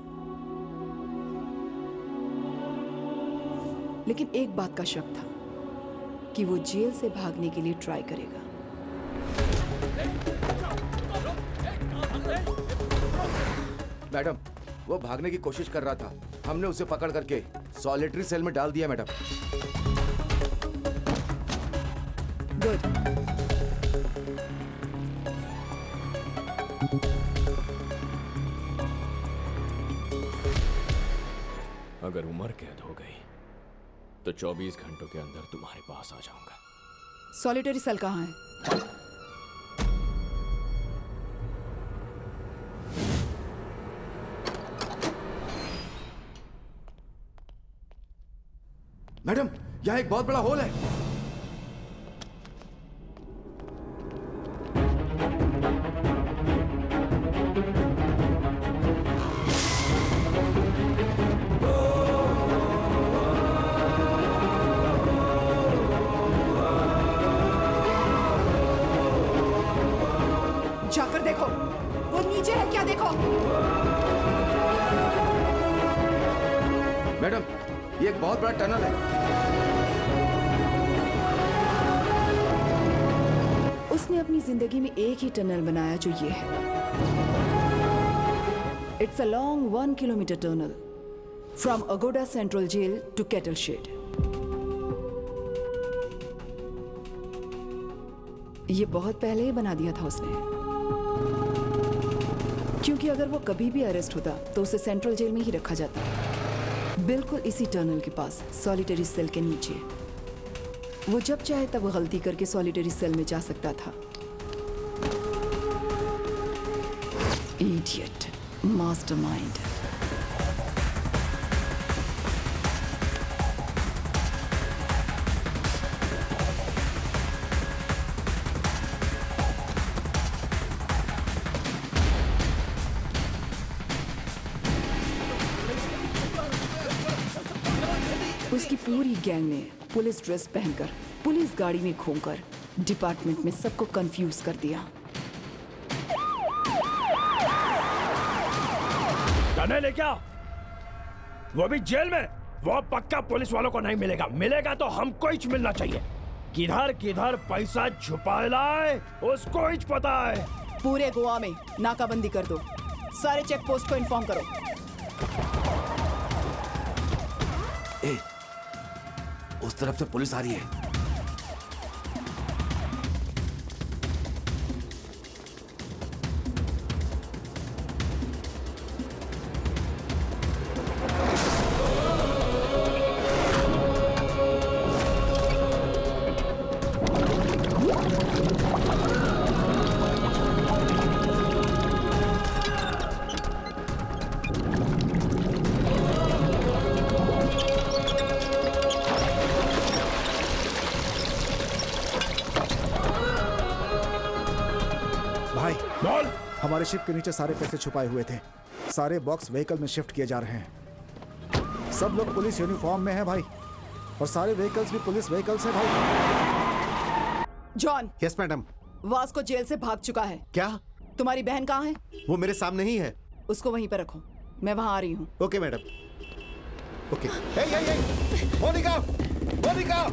लेकिन एक बात का शक था। कि वो जेल से भागने के लिए ट्राई करेगा। मैडम, वो भागने की कोशिश कर रहा था। हमने उसे पकड़ करके सॉलिटरी सेल में डाल दिया मैडम। गुड। अगर उम्र कैद हो गई तो 24 घंटों के अंदर तुम्हारे पास आ जाऊंगा। सॉलिटरी सेल कहाँ है? मैडम, यहाँ एक बहुत बड़ा होल है। जाकर देखो, वो नीचे है क्या? देखो मैडम, ये एक बहुत बड़ा टनल है। उसने अपनी जिंदगी में एक ही टनल बनाया जो ये है। It's a long 1 kilometre tunnel from Aguada central jail to cattle shed. ये बहुत पहले ही बना दिया था उसने, क्योंकि अगर वो कभी भी अरेस्ट होता तो उसे सेंट्रल जेल में ही रखा जाता, बिल्कुल इसी टनल के पास, सॉलिटरी सेल के नीचे। वो जब चाहे तब गलती करके सॉलिटरी सेल में जा सकता था। Idiot, mastermind. उसकी पूरी गैंग ने पुलिस ड्रेस पहनकर, पुलिस गाड़ी में घूमकर डिपार्टमेंट में सबको कंफ्यूज कर दिया। टनल है क्या? वो भी जेल में? वो पक्का पुलिस वालों को नहीं मिलेगा। मिलेगा तो हमको ही मिलना चाहिए। किधर किधर पैसा छुपा लाए उसको ही पता है। पूरे गोवा में नाकाबंदी कर दो, सारे चेक पोस्ट को इन्फॉर्म करो। उस तरफ से पुलिस आ रही है। हमारे शिप के नीचे सारे पैसे छुपाए हुए थे। सारे बॉक्स व्हीकल में शिफ्ट किए जा रहे हैं। सब लोग पुलिस यूनिफॉर्म में हैं भाई, और सारे व्हीकल्स भी पुलिस व्हीकल्स हैं भाई। John. Yes madam. Vasco jail से भाग चुका है। क्या? तुम्हारी बहन कहाँ है? वो मेरे सामने ही है। उसको वहीं पर रखो, मैं वहां आ रही हूँ। Okay madam. Okay. Monica, Monica,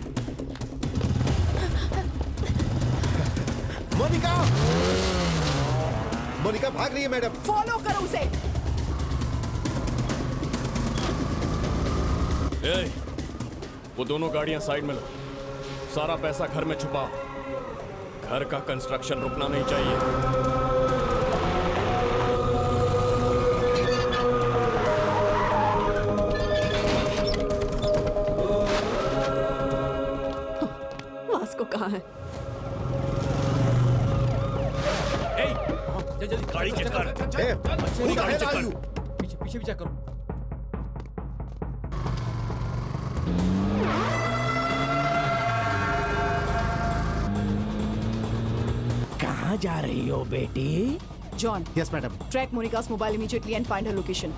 Monica, Monica भाग रही है मैडम। फॉलो करो उसे। वो दोनों गाड़ियां साइड में लो। सारा पैसा घर में छुपाओ। घर का कंस्ट्रक्शन रुकना नहीं चाहिए। वास्को कहाँ है? जल्दी गाड़ी चेक कर। गाड़ी चेक कर। पीछे पीछे भी चेक करो। कहाँ जा रही हो बेटी? John. Yes madam. Track Monica's mobile immediately and find her location.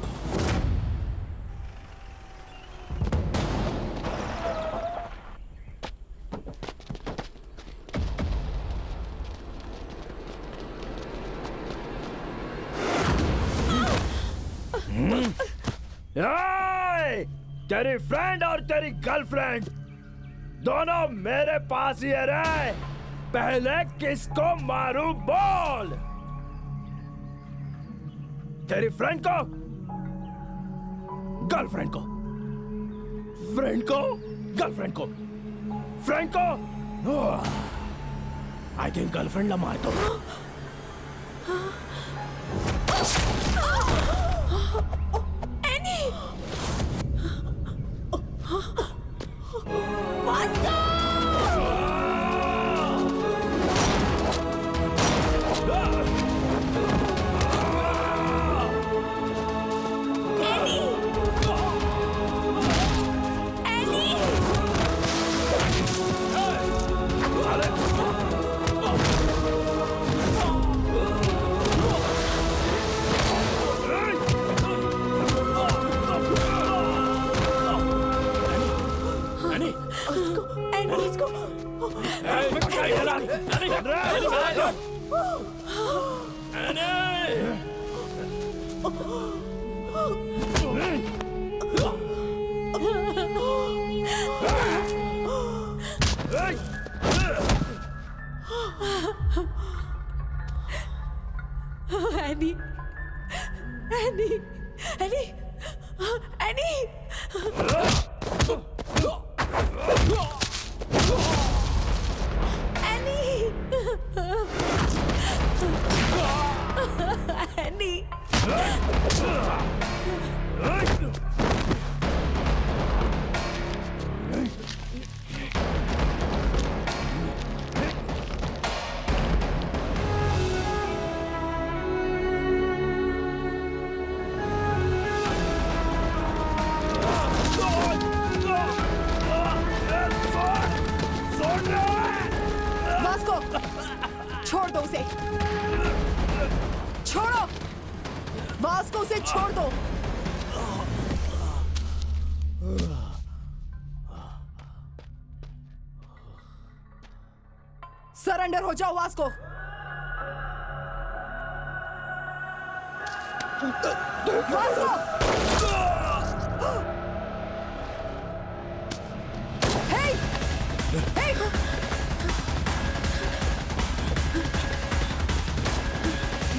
तेरी फ्रेंड और तेरी गर्लफ्रेंड दोनों मेरे पास ही रहे। पहले किसको मारूं बोल? तेरी फ्रेंड को, गर्लफ्रेंड को, फ्रेंड को, गर्लफ्रेंड को, फ्रेंड को? आई थिंक गर्लफ्रेंड ला मार दो। Any! Vasco! Annie! Annie! Annie! Annie! Annie! Vasco! छोड़ दो उसे! छोड़ो! वास्को उसे छोड़ दो! सरेंडर हो जाओ Vasco! Vasco! Hey! Hey!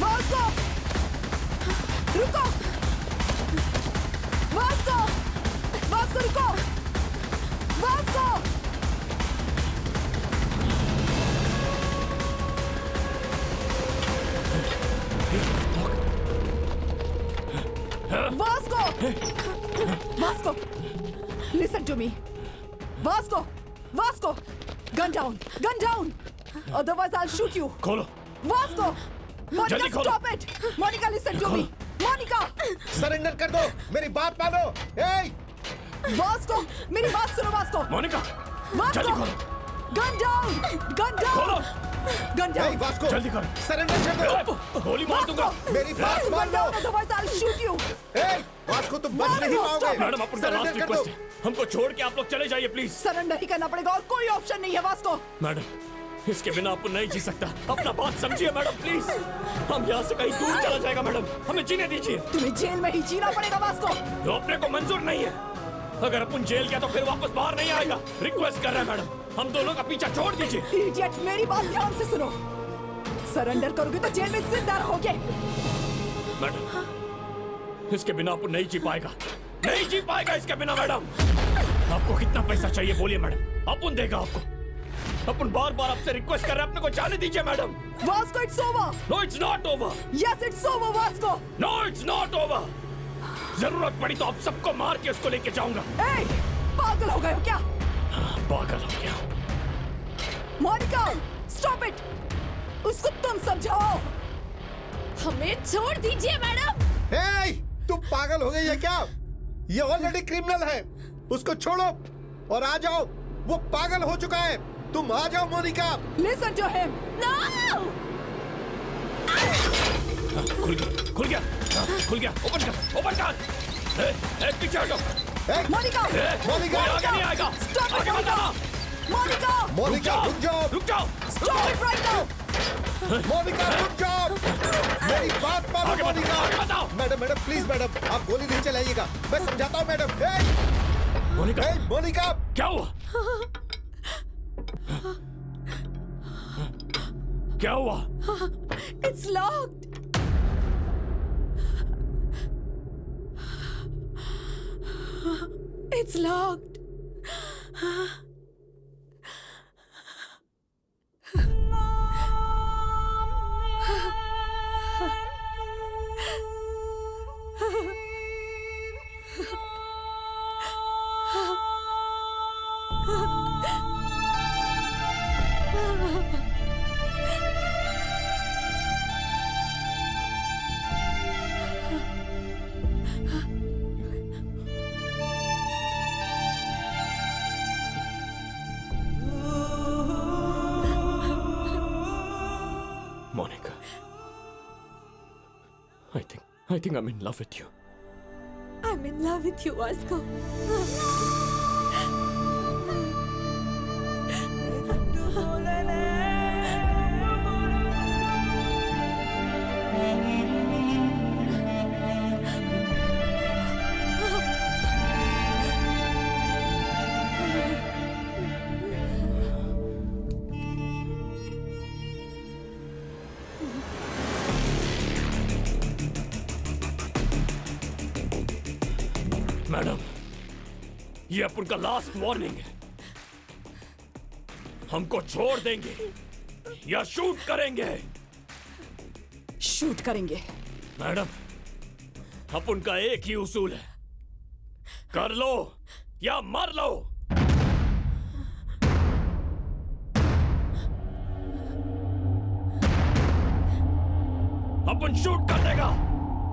Vasco! रुको! वास्को! वास्को रुको! Vasco! Vasco! Vasco! Listen to me. Vasco! Vasco! Gun down! Gun down! Otherwise I'll shoot you. खोलो। Vasco! Monica, जल्दी खोलो। stop it! Monica, listen to me. Monica! Surrender कर दो, मेरी बात मानो। Hey! Vasco! मेरी बात सुनो Vasco! मोनिका, Vasco! जल्दी खोलो। Gun down! Gun down! खोलो। Gun down! Hey, Vasco! जल्दी करो। सरेंडर कर दो। गोली मार दूंगा। मेरी बात मान Gun low. down, otherwise I'll shoot you. Hey! Vasco तुम बच नहीं पाओगे। मैडम अपन का लास्ट रिक्वेस्ट है, हमको छोड़ के आप लोग चले जाइए प्लीज। सरेंडर ही करना पड़ेगा और कोई ऑप्शन नहीं है वास्को। मैडम इसके बिना अपन नहीं जी सकता, अपना बात समझिए मैडम प्लीज। हम यहाँ से कहीं दूर चला जाएगा मैडम, हमें जीने दीजिए। तुम्हें जेल में ही जीना पड़ेगा वास्को। तो अपने को मंजूर नहीं है, अगर अपन जेल गया तो फिर वापस बाहर नहीं आएगा। रिक्वेस्ट कर रहे हैं मैडम, हम दोनों का पीछा छोड़ दीजिए। इडियट, मेरी बात ध्यान से सुनो। सरेंडर करोगे तो जेल में जिंदा रहोगे। मैडम इसके बिना अपन नहीं जी पाएगा, नहीं जी पाएगा इसके बिना। मैडम आपको कितना पैसा चाहिए बोलिए मैडम, अपन देगा आपको। अपन बार बार आपसे रिक्वेस्ट कर रहे हैं, अपने को जाने दीजिए madam. Vasco, it's over. No it's not over. Yes it's over Vasco. No it's not over. जरूरत पड़ी तो आप सबको मार के उसको लेके जाऊंगा। ए, पागल हो गए हो क्या? पागल हो गया। Monica, stop it. उसको तुम समझाओ। हमें छोड़ दीजिए मैडम। Hey! तुम पागल हो गई है क्या? ये ऑलरेडी क्रिमिनल है, उसको छोड़ो और आ जाओ। वो पागल हो चुका है, तुम आ जाओ Monika. Listen to him. No! खुल गया, खुल गया, खुल गया। ओपन कर, ओपन कर। पीछे हटो। मोनिका, मोनिका, आगे नहीं आएगा। Stop it, आगे मत आना। मोनिका, मोनिका रुक जाओ, रुक जाओ। Stop it right now. Monika रुक जाओ, मेरी बात मानो Monica. Madam madam please madam, आप गोली नहीं चलाइएगा, मैं समझाता हूँ मैडम। मोनिका, मोनिका क्या हुआ? क्या हुआ? It's locked. It's locked. Monica, I think I'm in love with you. I'm in love with you, Vasco. Madam, ये अपन का लास्ट वार्निंग है। हमको छोड़ देंगे या शूट करेंगे? शूट करेंगे। मैडम, अपन का एक ही उसूल है, कर लो या मर लो। अपन शूट कर देगा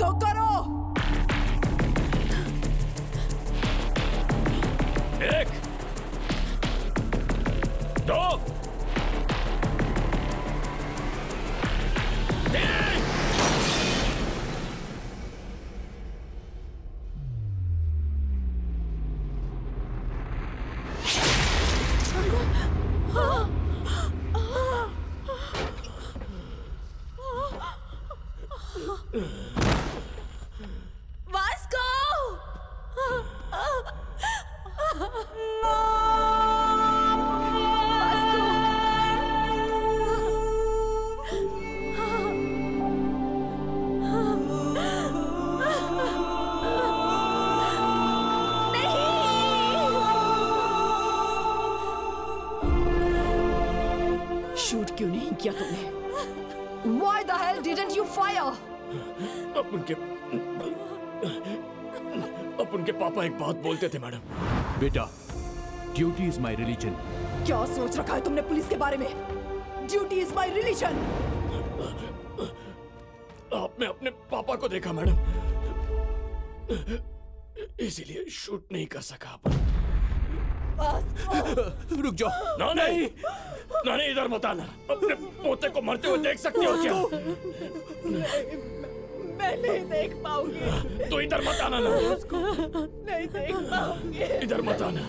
तो करो। एक, दो, तीन। वास्को! शूट क्यों नहीं किया तुमने? Why the hell didn't you fire? अपन के पापा एक बात बोलते थे मैडम। बेटा, ड्यूटी इज माई रिलीजन। क्या सोच रखा है तुमने पुलिस के बारे में? Duty is my religion. आपने अपने पापा को देखा मैडम, इसीलिए शूट नहीं कर सका अपन। रुक जाओ। ना नहीं, ना नहीं, इधर मत आना। अपने पोते को मरते हुए देख सकते हो क्या? मैं नहीं देख पाऊंगी। तो इधर मत आना ना। नहीं देख पाऊंगी। इधर मत आना।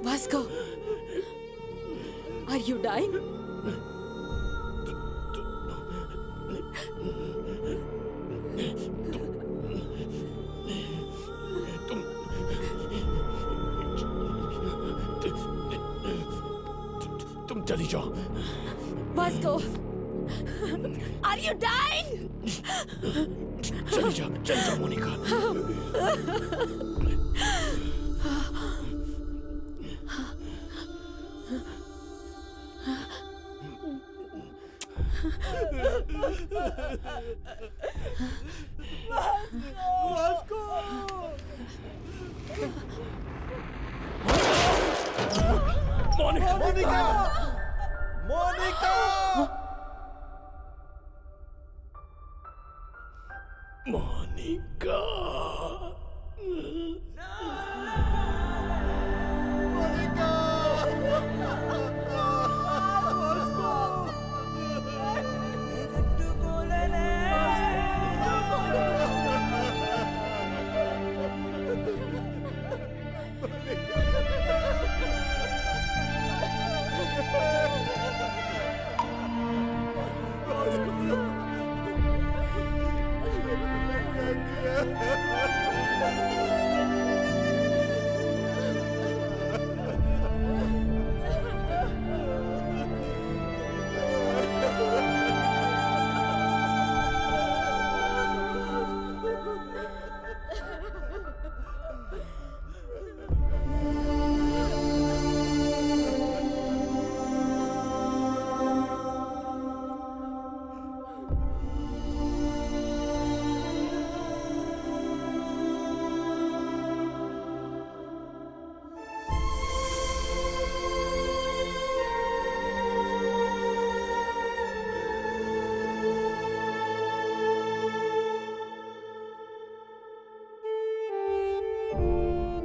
Vasco, are you dying? तुम चली जाओ। Vasco, are you dying? चली जाओ Monika. Monica, Monica, Monica, Monika. Yeah.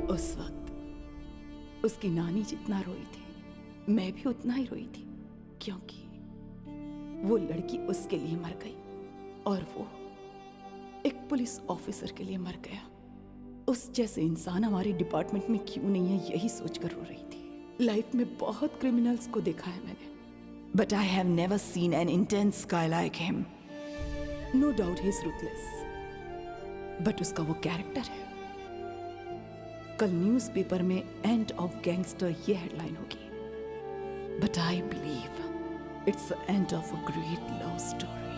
उस वक्त उसकी नानी जितना रोई थी मैं भी उतना ही रोई थी, क्योंकि वो लड़की उसके लिए मर गई और वो एक पुलिस ऑफिसर के लिए मर गया। उस जैसे इंसान हमारे डिपार्टमेंट में क्यों नहीं है, यही सोचकर रो रही थी। लाइफ में बहुत क्रिमिनल्स को देखा है मैंने, but I have never seen an intense guy like him. No doubt he is ruthless, but उसका वो कैरेक्टर है। कल न्यूज़पेपर में एंड ऑफ गैंगस्टर ये हेडलाइन होगी, but I believe it's the end of a great love story.